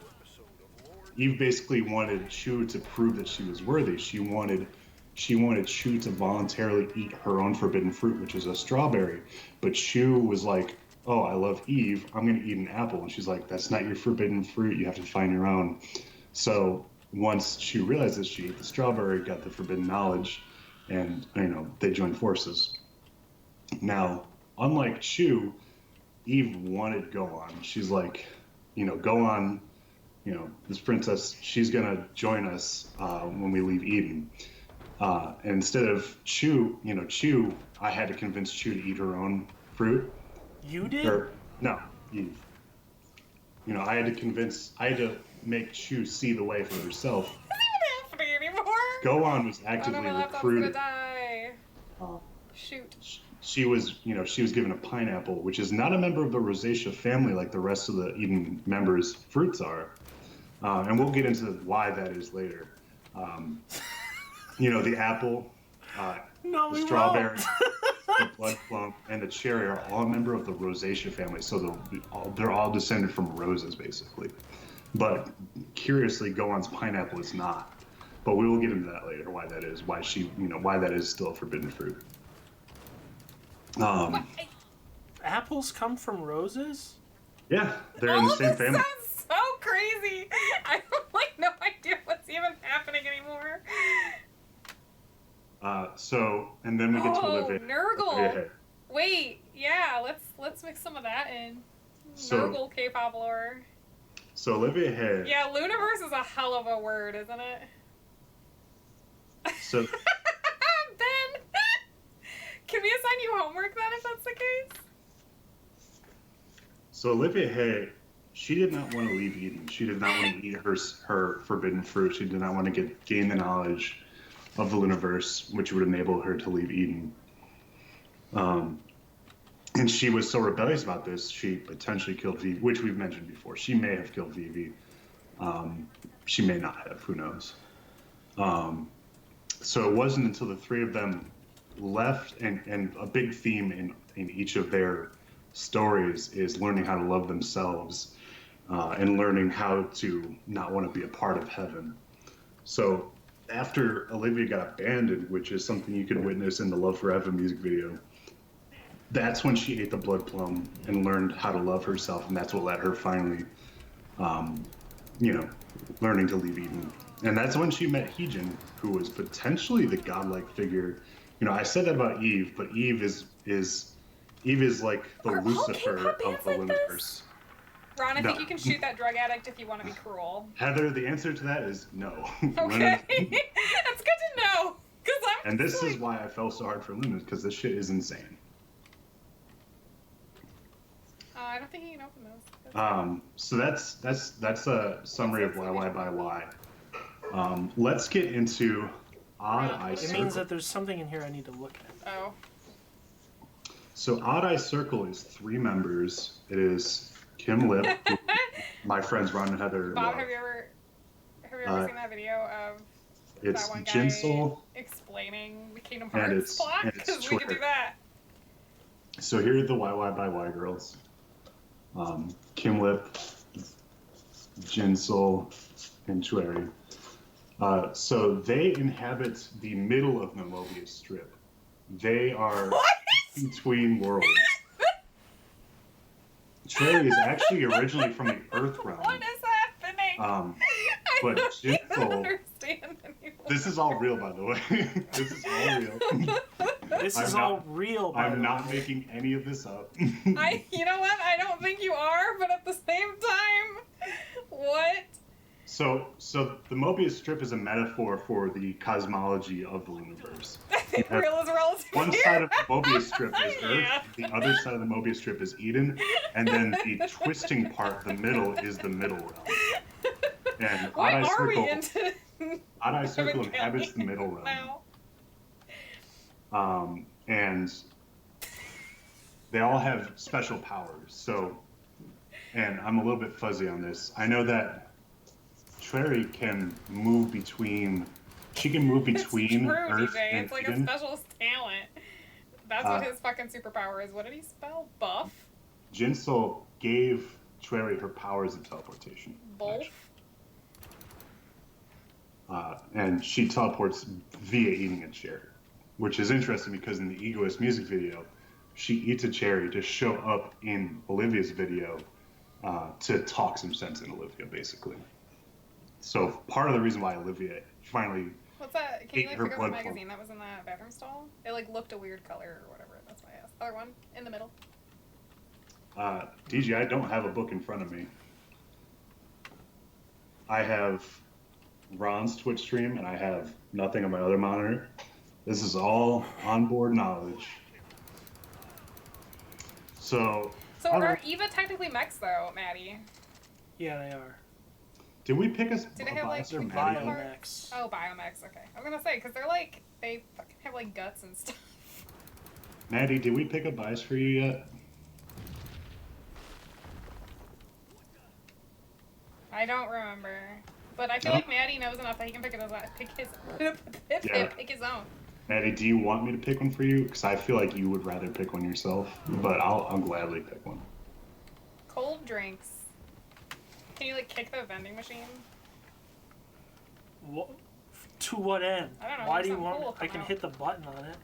basically wanted Shu to prove that she was worthy. She wanted Shu to voluntarily eat her own forbidden fruit, which is a strawberry. But Shu was like, "Oh, I love Eve. I'm going to eat an apple." And she's like, "That's not your forbidden fruit. You have to find your own." So once Shu realized this, she ate the strawberry, got the forbidden knowledge, and they joined forces. Now, unlike Shu, Eve wanted Gohan. She's like, Gohan, this princess, she's gonna join us when we leave Eden. And instead of Chu, I had to convince Chu to eat her own fruit. You did? No, Eve. I had to make Chu see the way for herself. It's not even happening anymore. Gohan was Oh no, actively my laptop's recruited. gonna die. Uh, Shoot. she was given a pineapple, which is not a member of the rosacea family like the rest of the Eden members' fruits are. And we'll get into why that is later. The apple, No, the we strawberry, won't. the blood plum, and the cherry are all a member of the rosacea family. So they're all descended from roses, basically. But curiously, Gohan's pineapple is not. But we will get into that later, why that is, why that is still a forbidden fruit. Apples come from roses? Yeah, they're in All the of same this family. sounds so crazy. I have no idea what's even happening anymore. And then we get to Oh, Olivia. Nurgle. Olivia. Wait, yeah, let's mix some of that in. So- Nurgle K-pop lore. So Olivia Hay. Yeah, Luniverse is a hell of a word, isn't it? So Ben, can we assign you homework then if that's the case? So Olivia Hay, she did not want to leave Eden. She did not want to eat her forbidden fruit. She did not want to gain the knowledge of the universe, which would enable her to leave Eden. And she was so rebellious about this, she potentially killed Vivi, which we've mentioned before. She may have killed Vivi. She may not have. Who knows? So it wasn't until the three of them left, and a big theme in each of their stories is learning how to love themselves and learning how to not want to be a part of heaven. So after Olivia got abandoned, which is something you can witness in the Love Forever music video, that's when she ate the blood plum and learned how to love herself, and that's what let her finally, learning to leave Eden. And that's when she met Heejin, who was potentially the godlike figure. I said that about Eve, but Eve is like the Are all Lucifer K-pop of bands the like this? universe. Ron, I think No. you can shoot that drug addict if you want to be cruel. Heather, the answer to that is no. Okay, that's good to know. Cause I'm And this just is like, why I fell so hard for Lumens, because this shit is insane. I don't think you can open those. So that's a summary of why by why. Let's get into Odd Eye It Circle. means that there's something in here I need to look at. Oh. So Odd Eye Circle is 3 members. It is Kim Lip, who my friends Ron and Heather Bob, love. have you ever seen that video of It's that one guy Jinsol. explaining the Kingdom And Hearts it's- plot? and it's Because we could do Twitter. that. So here are the YY by Y girls. Kim Lip, Jinsol, and Chueri. So they inhabit the middle of the Mobius Strip. They are What? between worlds. Chueri is actually originally from the Earth realm. What is happening? But I don't even Jinsol, understand anymore. this is all real, by the way. This is all real. This I'm is not- all real. by I'm the not way. making any of this up. You know what? I don't think you are, but at the same time, what? So the Mobius Strip is a metaphor for the cosmology of the universe. you have Real is relative. one side of the Mobius strip is Earth, Yeah. the other side of the Mobius strip is Eden, and then the twisting part, the middle, is the middle realm. And Why Odd Eye are we Circle, into Odd Eye Circle Evangelion inhabits the middle realm. now? And they all have special powers. So, and I'm a little bit fuzzy on this. I know that Treri can move between. She can move between It's true, Earth DJ. and It's like Eden. a special talent. That's what his fucking superpower is. What did he spell? Buff? Jinsel gave Treri her powers of teleportation. Both? actually. And she teleports via eating a cherry, which is interesting because in the Egoist music video, she eats a cherry to show up in Olivia's video to talk some sense in Olivia, basically. So part of the reason why Olivia finally What's that? Can you Ate like her pick up the blood magazine that was in that bathroom stall? It like looked a weird color or whatever. That's why I asked. Other one in the middle. DG, I don't have a book in front of me. I have Ron's Twitch stream and I have nothing on my other monitor. This is all onboard knowledge. So all Are right. Eva technically mechs though, Maddie? Yeah, they are. Did we pick a Do they have, like, advisor, big Maddie? bio- Biomechs. Oh, biomechs. Okay, I was gonna say because they're like they fucking have like guts and stuff. Maddie, did we pick a bias for you yet? I don't remember, but I feel No? like Maddie knows enough that he can pick his own. Maddie, do you want me to pick one for you? Because I feel like you would rather pick one yourself, but I'll gladly pick one. Cold drinks. Can you like kick the vending machine? What, to what end? I don't know, Why do you something want? cool will I come can out. hit the button on it.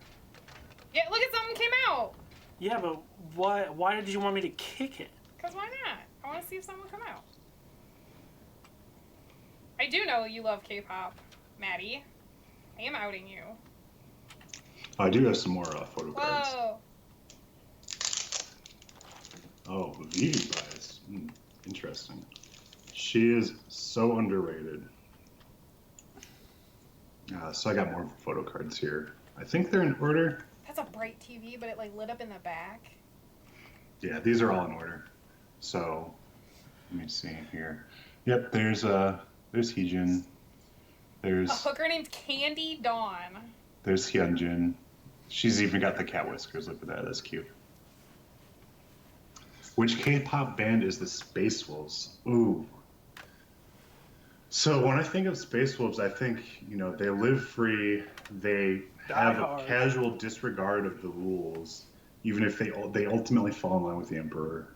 Yeah, look at something came out. Yeah, but why? Why did you want me to kick it? Cause why not? I want to see if something will come out. I do know you love K-pop, Maddie. I am outing you. I do have some more photo cards. Whoa. Oh, Vivi bias. Interesting. She is so underrated. So I got more photo cards here. I think they're in order. That's a bright TV, but it like lit up in the back. Yeah, these are all in order. So let me see here. Yep, there's Heejin. There's A hooker named Candy Dawn. there's Hyunjin. She's even got the cat whiskers. Look at that. That's cute. Which K-pop band is the Space Wolves? Ooh. So when I think of Space Wolves, I think, they live free. They have a hard. casual disregard of the rules, even if they ultimately fall in line with the Emperor.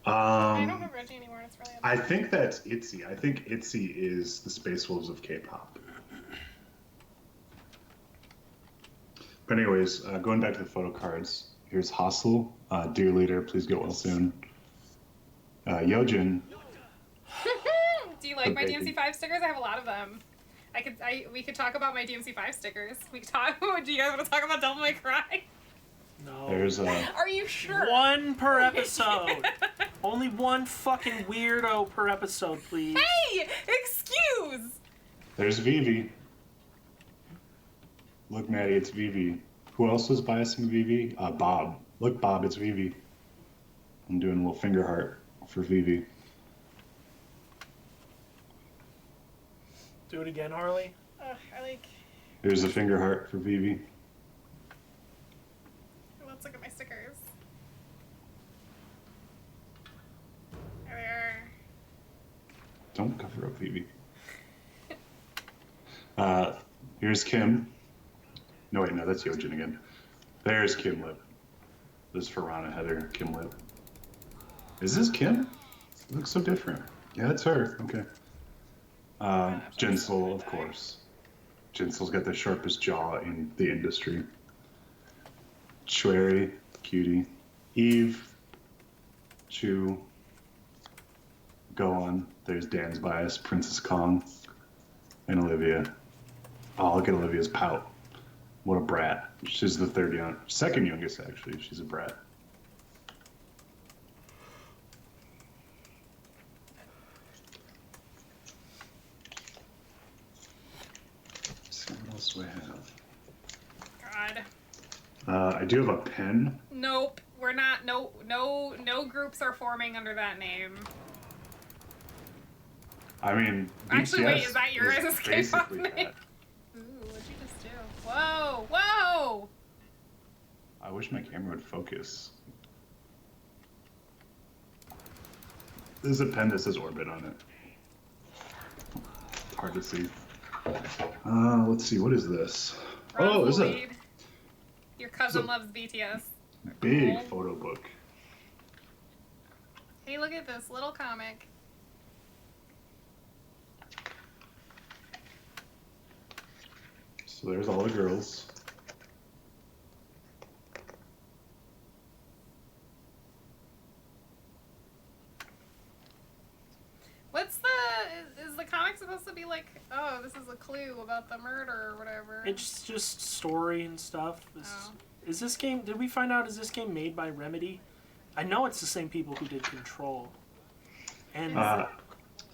I don't have Reggie anymore. It's really. I think that's ITZY. I think ITZY is the Space Wolves of K-pop. But anyways, going back to the photo cards, here's Hostel. Dear leader, please get well soon. Yojin. Do you like my Okay. DMC5 stickers? I have a lot of them. We could talk about my DMC5 stickers. We could talk. Do you guys want to talk about Devil May Cry? No. There's Are you sure? One per episode. Only one fucking weirdo per episode, please. Hey, excuse. there's Vivi. Look, Maddie, it's Vivi. Who else was biasing Vivi? Bob. Look, Bob, it's Vivi. I'm doing a little finger heart for Vivi. Do it again, Harley. I like. There's a finger heart for Vivi. Let's look at my stickers. There they are. Don't cover up Vivi. Here's Kim. No, wait, no, that's Yojin again. There's Kim Lip. This is for Ron and Heather, Kim Lip. Is this Kim? It looks so different. Yeah, that's her. Okay. Jinsel, of course. Jinsel's got the sharpest jaw in the industry. Treri, cutie. Eve, Chu. Go on. There's Dan's bias, Princess Kong, and Olivia. Oh, look at Olivia's pout. What a brat. She's the second youngest, actually. She's a brat. Let's see, what else do I have? God. I do have a pen. Nope. We're not. No groups are forming under that name. I mean, Actually, wait, BTS is that your guys' K-pop basically name? that. Ooh, what'd you just do? Whoa! Whoa! I wish my camera would focus. There's a pen that says Orbit on it. Hard to see. Let's see, what is this? Oh, this is a Rosalind. Your cousin So- loves BTS. big Cool. photo book. Hey, look at this little comic. So there's all the girls. What's the? Is the comic supposed to be like? Oh, this is a clue about the murder or whatever. It's just story and stuff. Oh. Is this game? Did we find out? Is this game made by Remedy? I know it's the same people who did Control. And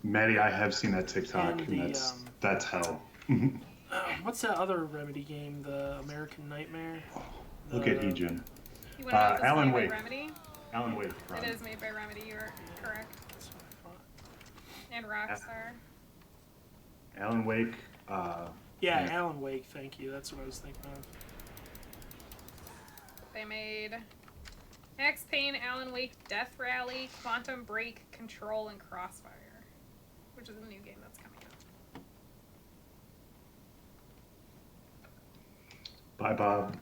Maddie, I have seen that TikTok, And and the, that's hell. what's that other Remedy game? The American Nightmare. Look at Heejin. You want to know if this Alan is made Wake. by Remedy? Alan Wake. It is made by Remedy. You are correct. That's what I thought. And Rockstar. Alan Wake. Yeah, Yeah. Alan Wake. Thank you. That's what I was thinking of. They made Max Payne, Alan Wake, Death Rally, Quantum Break, Control, and Crossfire, which is a new game that's coming out. Bye, Bob.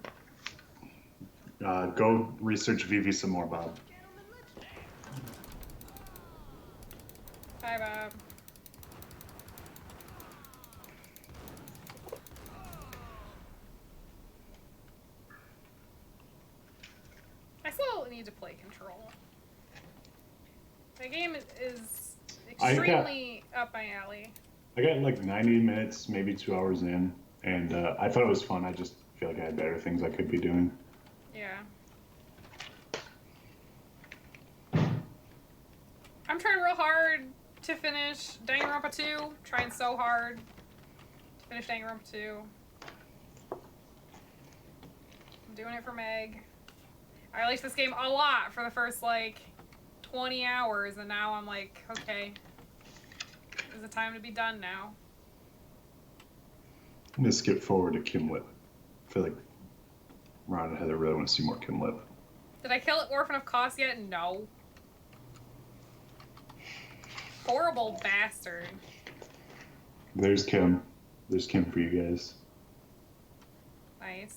Go research Vivi some more, Bob. Bye, Bob. I still need to play Control. The game is I got- extremely up my alley. I got like 90 minutes, maybe 2 hours in, and I thought it was fun. I just feel like I had better things I could be doing. Yeah. I'm trying real hard to finish Danganronpa 2. Trying so hard to finish Danganronpa 2. I'm doing it for Meg. I liked this game a lot for the first, like, 20 hours, and now I'm like, okay, is it time to be done now? I'm gonna skip forward to Kimlet. I feel like Ron and Heather really want to see more Kimlet. Did I kill Orphan of Kos yet? No. Horrible bastard. There's Kim. There's Kim for you guys. Nice.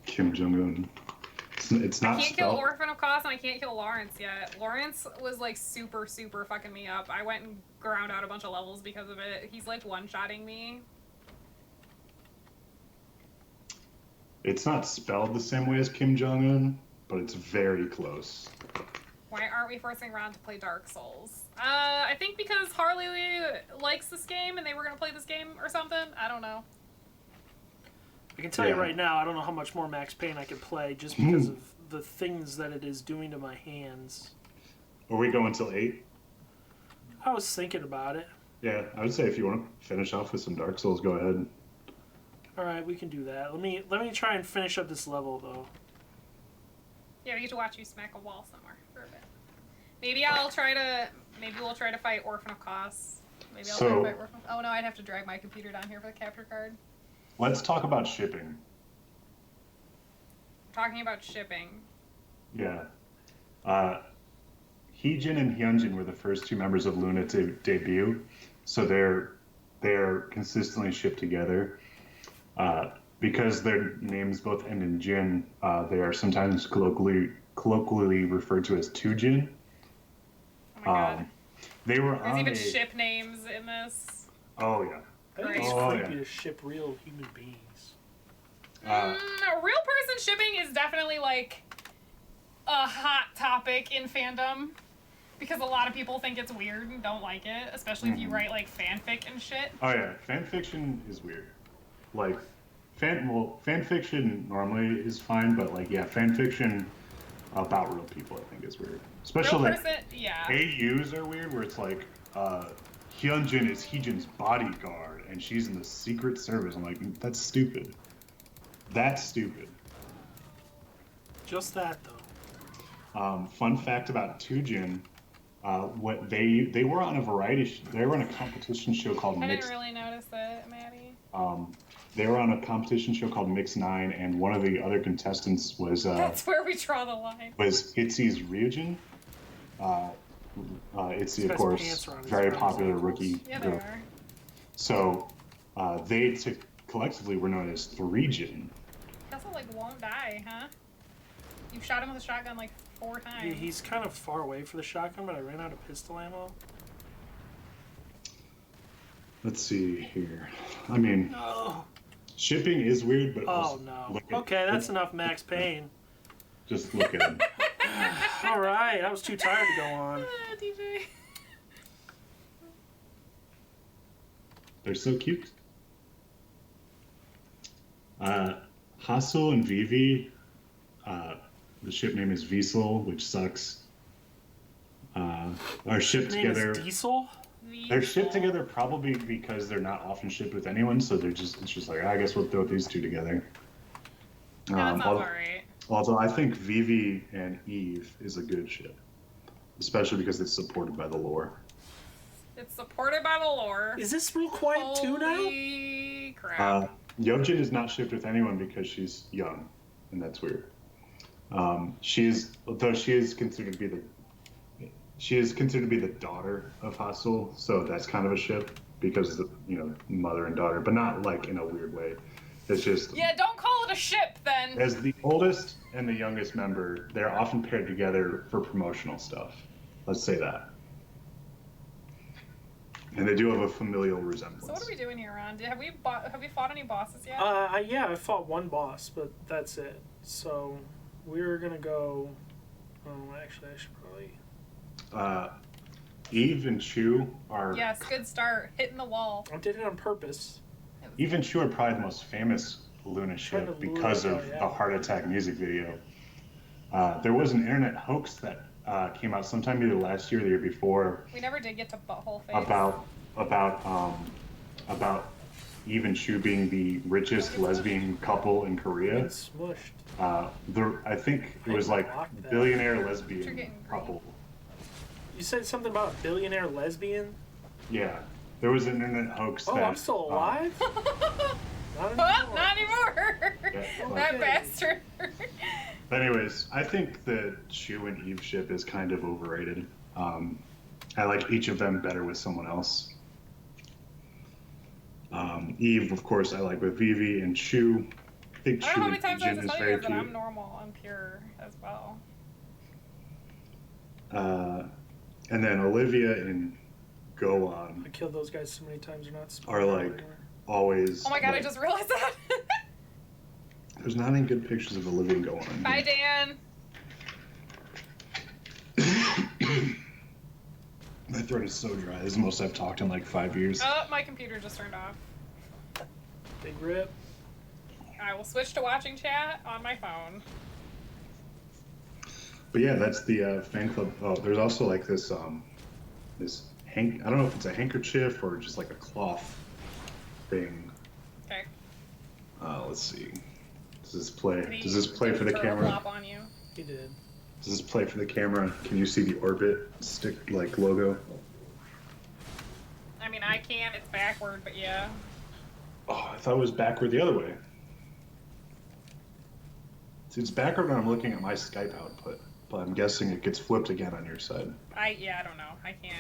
Kim Jong-un. It's I not can't kill spelled. Orphan of Kos and I can't kill Lawrence yet. Lawrence was like super fucking me up. I went and ground out a bunch of levels because of it. He's like one-shotting me. It's not spelled the same way as Kim Jong-un, but it's very close. Why aren't we forcing Ron to play Dark Souls? I think because Harley likes this game and they were gonna play this game or something. I don't know. I can tell you Yeah. right now, I don't know how much more Max Payne I could play just because of the things that it is doing to my hands. Are we going till 8? I was thinking about it. Yeah, I would say if you want to finish off with some Dark Souls, go ahead. All right, we can do that. Let me try and finish up this level though. Yeah, we get to watch you smack a wall somewhere for a bit. Maybe we'll try to fight Orphan of Kos. Maybe I'll try to fight Orphan. Oh no, I'd have to drag my computer down here for the capture card. Let's talk about shipping. Talking about shipping. Yeah. Heejin and Hyunjin were the first two members of Luna to debut, so they're consistently shipped together. Because their names both end in Jin, they are sometimes colloquially referred to as two Jin. Oh my god. They were There's on even a... ship names in this. Oh yeah. I think it's Oh, creepy yeah. to ship real human beings. A real person shipping is definitely like a hot topic in fandom because a lot of people think it's weird and don't like it, especially if you write like fanfic and shit. Oh yeah, fan fiction is weird. Like, fan fiction normally is fine, but like, yeah, fan fiction about real people I think is weird. Especially Real like person, yeah. AUs are weird, where it's like Hyunjin is Heejin's bodyguard, and she's in the Secret Service. I'm like, that's stupid. That's stupid. Just that, though. Fun fact about Toojin, what they were on a they were on a competition show called I Mix. didn't really notice it, Maddie. They were on a competition show called Mix 9, and one of the other contestants was That's where we draw the line. Itzy's Ryujin. Itzy, of guy's course, pants are on his very arms. popular rookie. Yeah, they girl. are. So they collectively were known as 3Jin. He also like won't die, huh? You shot him with a shotgun like 4 times. Yeah, he's kind of far away for the shotgun, but I ran out of pistol ammo. Let's see here. I mean, Oh, shipping is weird, but oh also no. look at- Okay, that's enough Max Payne. Just look at him. All right, I was too tired to go on. Ah, DJ. They're so cute. Hassel and Vivi, the ship name is Wiesel, which sucks. Are shipped His name together. is Diesel. They're shipped together probably because they're not often shipped with anyone, so it's just like, I guess we'll throw these two together. Yeah, that sounds alright. Although I think Vivi and Eve is a good ship, especially because it's supported by the lore. It's supported by the lore. Is this real quiet too now? Holy crap. Yojin is not shipped with anyone because she's young, and that's weird. She is considered to be the daughter of Hassel, so that's kind of a ship because mother and daughter, but not like in a weird way. It's just Yeah, don't call it a ship then. as the oldest and the youngest member, they're often paired together for promotional stuff. Let's say that. And they do have a familial resemblance. So what are we doing here, Ron? Have we fought any bosses yet? Yeah, I fought one boss, but that's it. So we're gonna go. Oh, actually, I should probably. Eve and Chu are Yes, good start. Hitting the wall. I did it on purpose. Eve and Chu are probably the most famous Luna ship Kind of Luna because show, of yeah. the Heart Attack music video. There was an internet hoax that came out sometime either last year or the year before We never did get to butthole face. about Eve and Chu being the richest lesbian couple in Korea. It's smushed. I think it was like blocked that. billionaire You're lesbian getting couple. You said something about a billionaire lesbian. Yeah, there was an internet hoax. Oh, that, I'm still alive. Not Well, anymore. not anymore. Yeah. That Okay. bastard. But anyways, I think the Chu and Eve ship is kind of overrated. I like each of them better with someone else. Eve, of course, I like with Vivi and Chu. I think I don't Chu know how many and times I have Jin to is tell you very guys that I'm cute. normal and pure as well. And then Olivia and Gohan I killed those guys so many times. They're not. are like anymore. always. Oh my god, I like- just realized that. There's not any good pictures of Olivia and Gohan. Bye, Dan. My throat is so dry. This is the most I've talked in like 5 years. Oh, my computer just turned off. Big rip. I will switch to watching chat on my phone. But yeah, that's the fan club. Oh, there's also like this I don't know if it's a handkerchief or just like a cloth thing. Okay. Let's see. Does this play? Did he- Does this play did for he the throw a camera? flop on you? He did. Does this play for the camera? Can you see the orbit stick like logo? I mean, I can't. It's backward, but yeah. Oh, I thought it was backward the other way. See, it's backward when I'm looking at my Skype output, but I'm guessing it gets flipped again on your side. I don't know. I can't.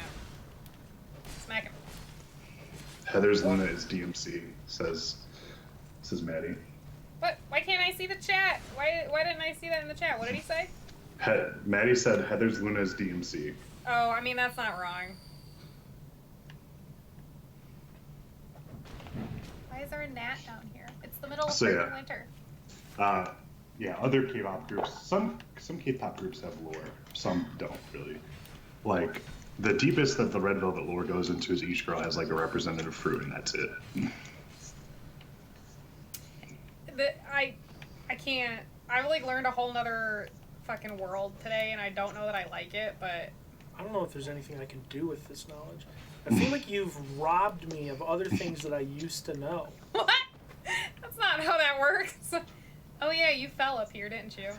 Smack him. Heather's Luna is DMC, says Maddie. What? Why can't I see the chat? Why didn't I see that in the chat? What did he say? Maddie said Heather's Luna is DMC. Oh, I mean, that's not wrong. Why is there a gnat down here? It's the middle of So, freaking yeah. winter. Yeah, other K-pop groups. Some K-pop groups have lore. Some don't really. Like the deepest that the Red Velvet lore goes into is each girl has like a representative fruit, and that's it. I can't. I've like learned a whole nother fucking world today, and I don't know that I like it, but I don't know if there's anything I can do with this knowledge. I feel like you've robbed me of other things that I used to know. What? That's not how that works. Oh yeah, you fell up here, didn't you?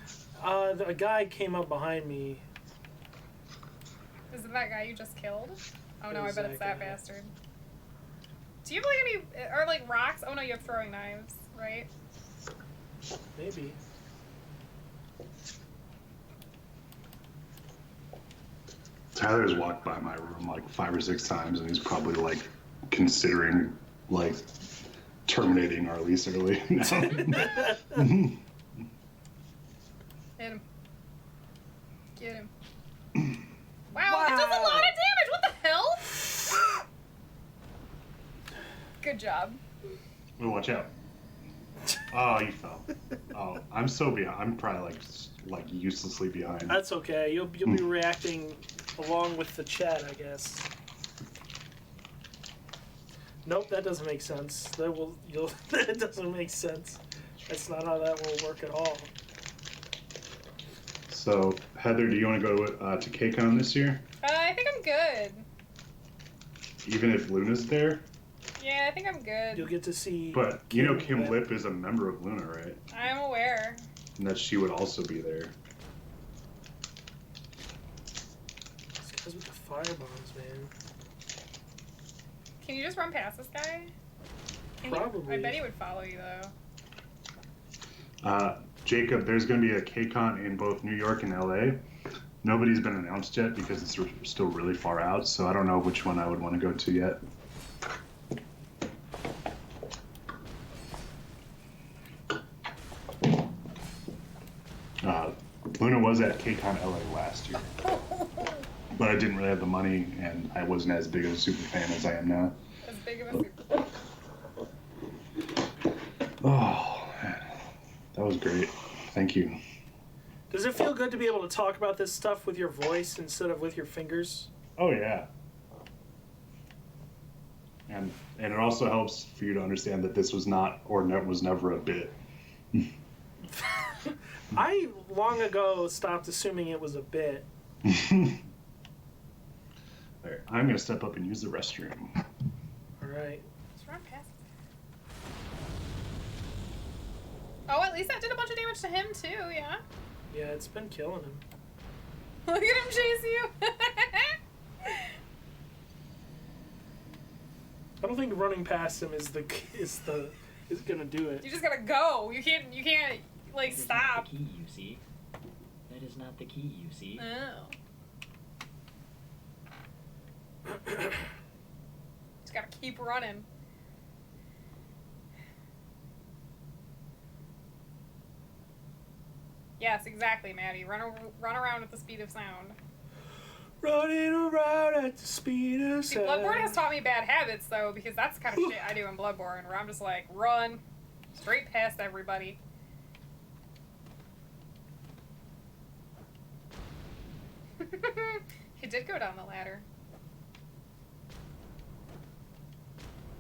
A guy came up behind me. Is it that guy you just killed? Oh no, I bet it's that Exactly. bastard. Do you have like any, or like rocks? Oh no, you have throwing knives, right? Maybe. Tyler's walked by my room like 5 or 6 times, and he's probably like considering like terminating our lease early. Hit him. Get him. Wow, it does a lot of damage! What the hell? Good job. Oh, watch out! Oh, you fell. Oh, I'm so behind. I'm probably like uselessly behind. That's okay. You'll be reacting along with the chat, I guess. Nope, that doesn't make sense. That doesn't make sense. That's not how that will work at all. So, Heather, do you want to go to KCON this year? I think I'm good. Even if Luna's there? Yeah, I think I'm good. You'll get to see. But you know Kim Kim Lip is a member of Luna, right? I am aware. And that she would also be there. These guys with the firebombs, man. Can you just run past this guy? Probably. I bet he would follow you though. Jacob, there's going to be a KCON in both New York and LA. Nobody's been announced yet because it's still really far out, so I don't know which one I would want to go to yet. Luna was at KCON LA last year, but I didn't really have the money, and I wasn't as big of a super fan as I am now. As big of a super. Oh, man. That was great. Thank you. Does it feel good to be able to talk about this stuff with your voice instead of with your fingers? Oh, yeah. And it also helps for you to understand that this was not, or was never a bit. I long ago stopped assuming it was a bit. There, I'm going to step up and use the restroom. All right. Just run past. Oh, at least that did a bunch of damage to him too, yeah? Yeah, it's been killing him. Look at him chase you! I don't think running past him is gonna do it. You just gotta go. You can't like That is stop. not the key, you see. That is not the key, you see. Oh. Just gotta keep running. Yes, exactly, Maddie. Run around at the speed of sound. Running around at the speed of See, sound. Bloodborne has taught me bad habits, though, because that's the kind of shit I do in Bloodborne, where I'm just like, run straight past everybody. He did go down the ladder.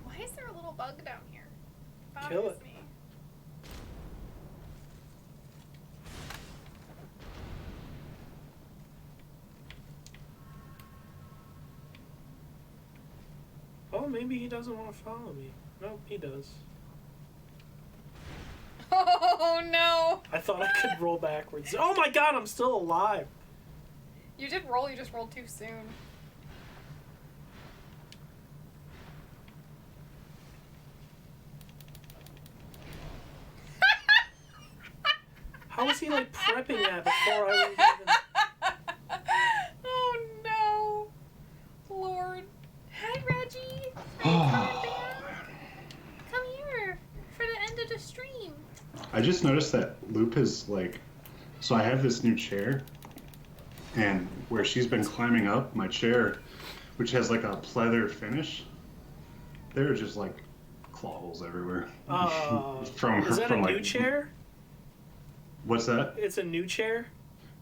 Why is there a little bug down here? Kill Bothers it. me. Oh, maybe he doesn't want to follow me. Nope, he does. Oh no! I thought I could roll backwards. Oh my god, I'm still alive. You did roll, you just rolled too soon. How was he like prepping that before I was even... Oh no! Lord. Hi, Reggie. Are you coming back? Come here for the end of the stream. I just noticed that Loop is like, so I have this new chair, and where she's been climbing up my chair, which has like a pleather finish, there are just like claw holes everywhere. From is that from a like new chair? What's that? It's a new chair?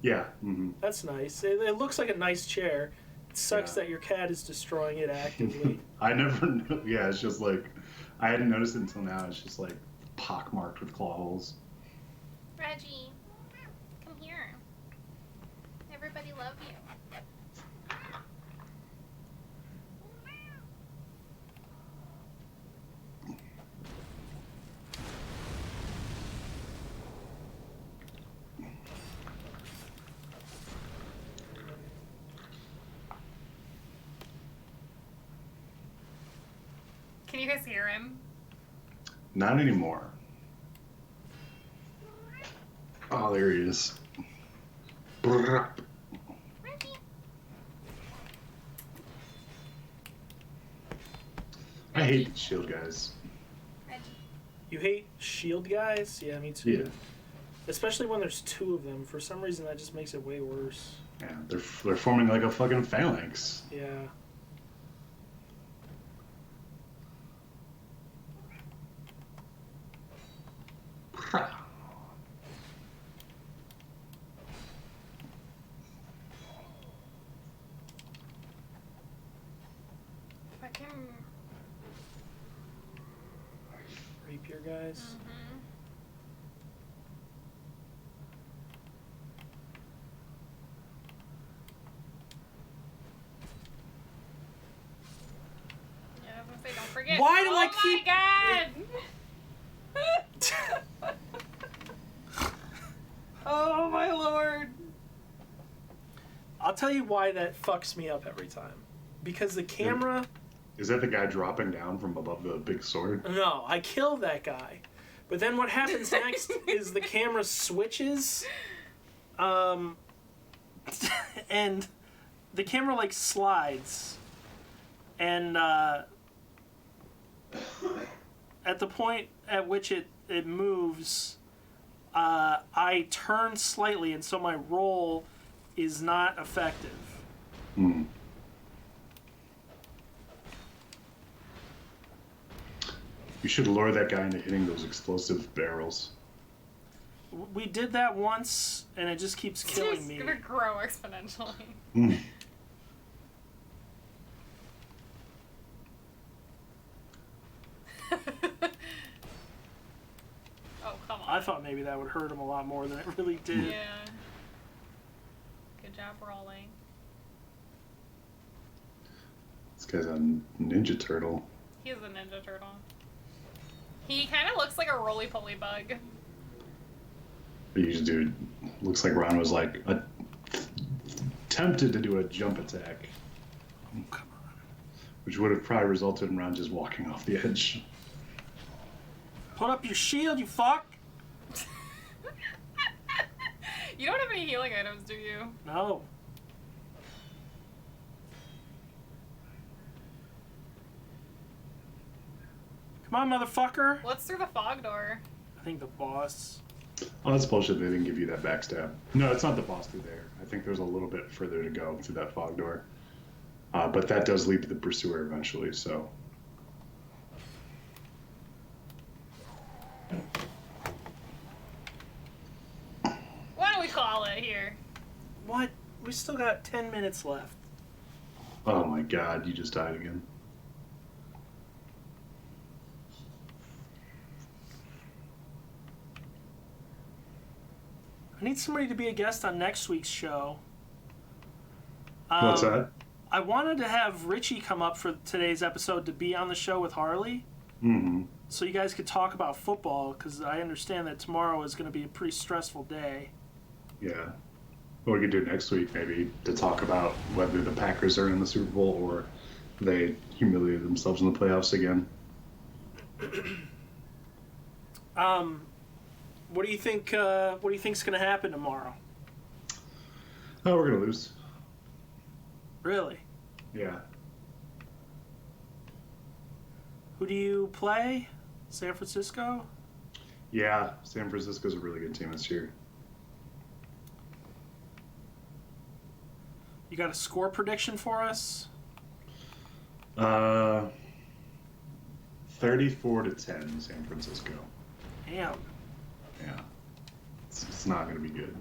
Yeah. Mm-hmm. That's nice. It looks like a nice chair. It sucks Yeah. that your cat is destroying it actively. I never knew. Yeah, it's just like I hadn't noticed it until now. It's just like pockmarked with claw holes. Reggie, come here. Everybody love you. you guys hear him? Not anymore. Oh, there he is. Brrrr. I hate these shield guys. You hate shield guys? Yeah, me too. Yeah. Especially when there's two of them. For some reason, that just makes it way worse. Yeah, they're forming like a fucking phalanx. Yeah. Fucking. Rapier guys. Yeah, I was gonna say, don't forget. Why do oh I my keep- God! Oh my lord. I'll tell you why that fucks me up every time. Because the camera... Is that the guy dropping down from above the big sword? No, I killed that guy. But then what happens next is the camera switches. And the camera, like, slides. And at the point at which it moves, I turn slightly, and so my roll is not effective. Hmm. You should lure that guy into hitting those explosive barrels. We did that once, and it just keeps It's killing just me. gonna grow exponentially. Hmm. Oh, come on. I thought maybe that would hurt him a lot more than it really did. Yeah. Good job rolling. This guy's a Ninja Turtle. He is a Ninja Turtle. He kind of looks like a roly-poly bug. These dude looks like Ron was like tempted to do a jump attack, Oh, come on. which would have probably resulted in Ron just walking off the edge. Put up your shield, you fuck! You don't have any healing items, do you? No. Come on, motherfucker! What's through the fog door? I think the boss. Oh, that's bullshit. They didn't give you that backstab. No, it's not the boss through there. I think there's a little bit further to go through that fog door. But that does lead to the pursuer eventually, so. Why don't we call it here? What? We still got 10 minutes left. Oh my god, you just died again. I need somebody to be a guest on next week's show. What's that? I wanted to have Richie come up for today's episode to be on the show with Harley, Mm-hmm. so you guys could talk about football, because I understand that tomorrow is going to be a pretty stressful day. Yeah. What we could do next week, maybe, to talk about whether the Packers are in the Super Bowl or they humiliated themselves in the playoffs again. What do you think? What do you think's going to happen tomorrow? Oh, we're gonna lose. Really? Yeah. Who do you play? San Francisco? Yeah, San Francisco's a really good team this year. You got a score prediction for us? 34-10, San Francisco. Damn. Yeah. It's not gonna be good.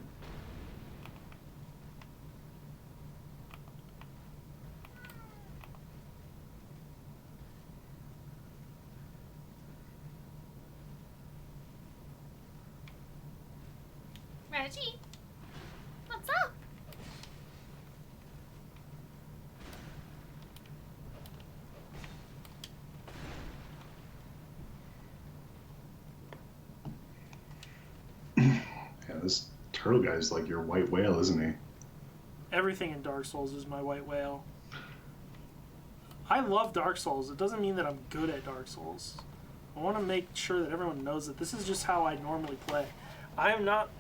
Reggie, what's up? Yeah, this turtle guy's like your white whale, isn't he? Everything in Dark Souls is my white whale. I love Dark Souls. It doesn't mean that I'm good at Dark Souls. I want to make sure that everyone knows that this is just how I normally play. I'm not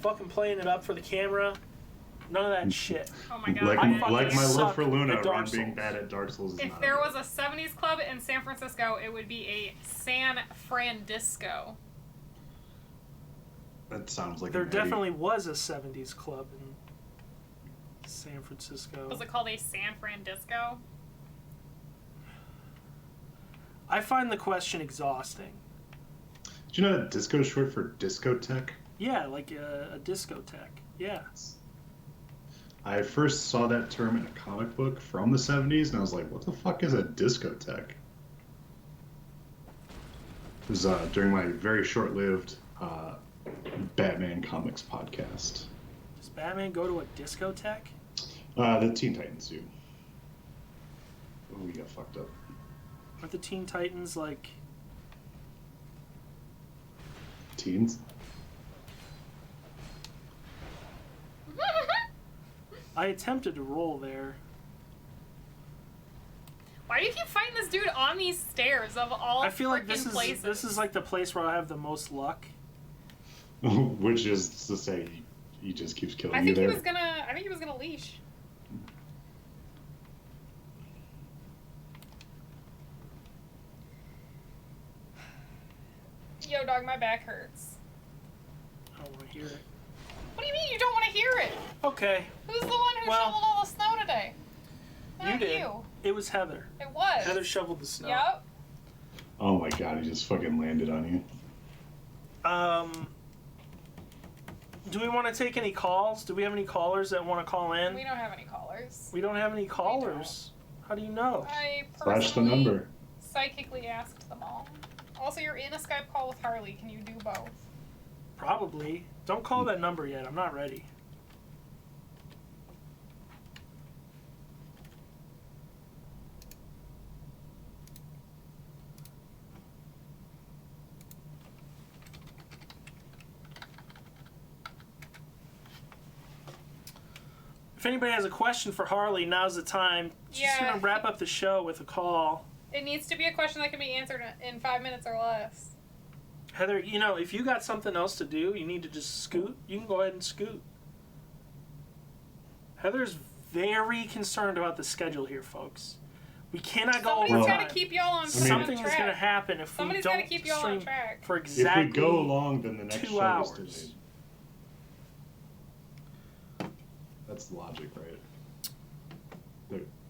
fucking playing it up for the camera. None of that shit. Oh my god. Like, I man. fucking like my love suck for Luna, at Dark Ron being Souls. bad at Dark Souls is If not there okay. was a 70s club in San Francisco, it would be a San Francisco. That sounds like There an Eddie. definitely was a 70s club in San Francisco. Was it called a San Francisco? I find the question exhausting. Do you know that disco is short for discotheque? Yeah, like a discotheque. Yeah. I first saw that term in a comic book from the 70s, and I was like, what the fuck is a discotheque? It was during my very short-lived Batman comics podcast. Does Batman go to a discotheque? The Teen Titans do. Oh, we got fucked up. Aren't the Teen Titans like... Teens? I attempted to roll there. Why do you keep fighting this dude on these stairs of all I feel like freaking places? this is like the place where I have the most luck. Which is to say, he just keeps killing I you think he there. was gonna. I think he was gonna leash. Yo, dog, my back hurts. I don't want to hear it. What do you mean you don't want to hear it? Okay, Who's the one who Well, shoveled all the snow today? you Not did. You. It was Heather. It was. Heather shoveled the snow. Yep. Oh my god, he just fucking landed on you. Do we want to take any calls? Do we have any callers that want to call in? We don't have any callers. We don't have any callers. How do you know? I Flash the personally number. psychically asked them all. Also, you're in a Skype call with Harley. Can you do both? Probably. Don't call that number yet. I'm not ready. If anybody has a question for Harley, now's the time. She's Yeah. gonna wrap up the show with a call. It needs to be a question that can be answered in 5 minutes or less. Heather, you know, if you got something else to do, you need to just scoot, you can go ahead and scoot. Heather's very concerned about the schedule here, folks. We cannot go Somebody's over got time. to keep y'all on Something track. is going to happen if Somebody's we got don't to keep y'all on stream track. for If exactly we go long, then the next 2 show hours. is delayed. That's the logic, right?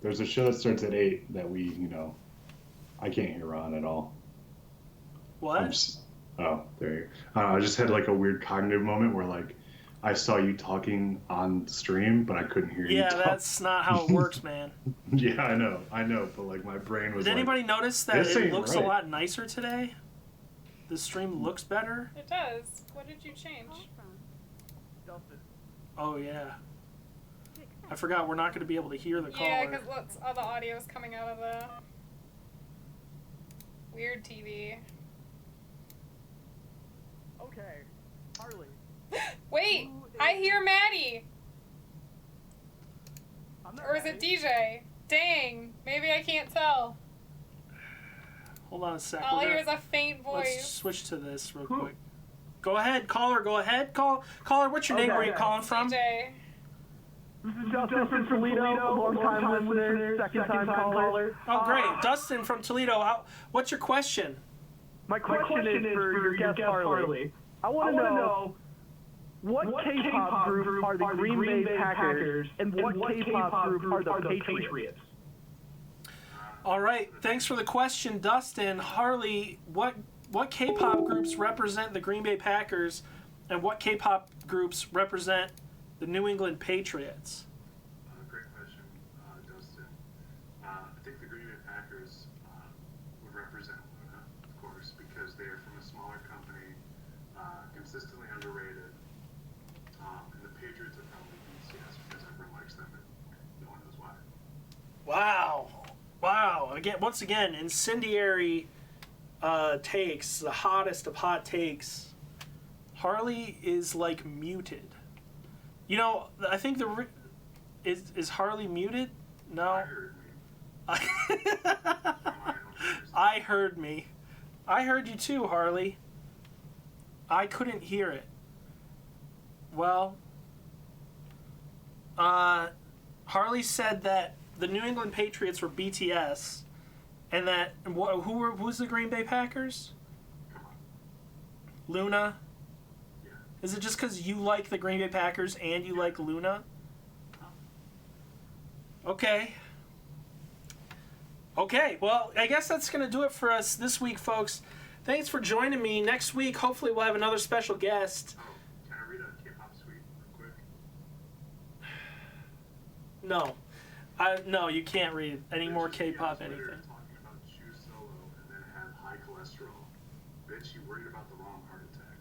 There's a show that starts at 8 that we, I can't hear on at all. What? Oh, there you go. I just had like a weird cognitive moment where like I saw you talking on stream, but I couldn't hear you Yeah, talk. that's not how it works, man. Yeah, I know, but like my brain was Did anybody like, notice that this it ain't looks a right. lot nicer today? The stream looks better? It does. What did you change? Oh, yeah. I forgot we're not going to be able to hear the caller. Yeah, because all the audio is coming out of the weird TV. Okay, Harley. Wait, I hear Maddie. I'm not Or is it ready. DJ? Dang, maybe I can't tell. Hold on a sec. All I we're hear gonna- is a faint Let's voice. switch to this real Who? quick. Go ahead, caller, go ahead. Caller, what's your name? Okay, Where are you okay. calling from? DJ. This is Justin from Toledo, long-time listener, second-time caller. Oh, great. Dustin from Toledo. What's your question? My question is for your guest, Harley. I want to know what K-pop group are the Green Bay Packers, and what K-pop group are the Patriots? All right. Thanks for the question, Dustin. Harley, what K-pop groups represent the Green Bay Packers, and what K-pop groups represent the New England Patriots? Great question, Dustin. I think the Green Bay Packers would represent Luna, of course, because they are from a smaller company, consistently underrated. And the Patriots are probably BCS because everyone likes them and no one knows why. Wow. Once again, incendiary takes, the hottest of hot takes. Harley is like muted. You know, I think is Harley muted? No. I heard me. I heard me. I heard you too, Harley. I couldn't hear it. Well, Harley said that the New England Patriots were BTS, and that who's the Green Bay Packers? Luna. Is it just because you like the Green Bay Packers and you like Luna? Okay. Okay, well, I guess that's going to do it for us this week, folks. Thanks for joining me. Next week, hopefully, we'll have another special guest. Oh, can I read a K-pop suite real quick? No. No, you can't read any more K-pop anything. Talking about Chew Solo and then had high cholesterol. Bitch, you worried about the wrong heart attack.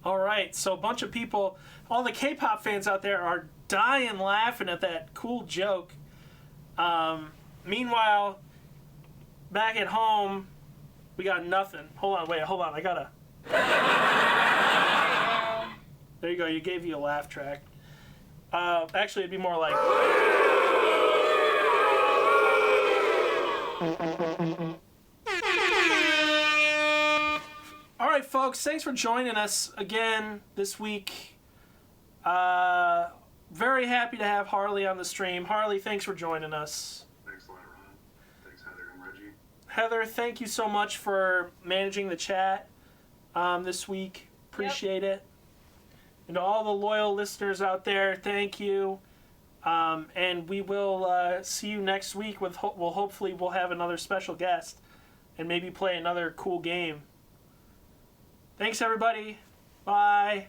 All right, so a bunch of people, all the K-pop fans out there are dying laughing at that cool joke. Meanwhile, back at home, we got nothing. Hold on, I gotta. There you go, you gave you a laugh track. Actually, it'd be more like. All right, folks, thanks for joining us again this week. Very happy to have Harley on the stream. Harley, thanks for joining us. Thanks a lot, Ron. Thanks, Heather and Reggie. Heather, thank you so much for managing the chat this week. Appreciate it. And to all the loyal listeners out there, thank you. And we will see you next week with hopefully we'll have another special guest and maybe play another cool game. Thanks, everybody. Bye.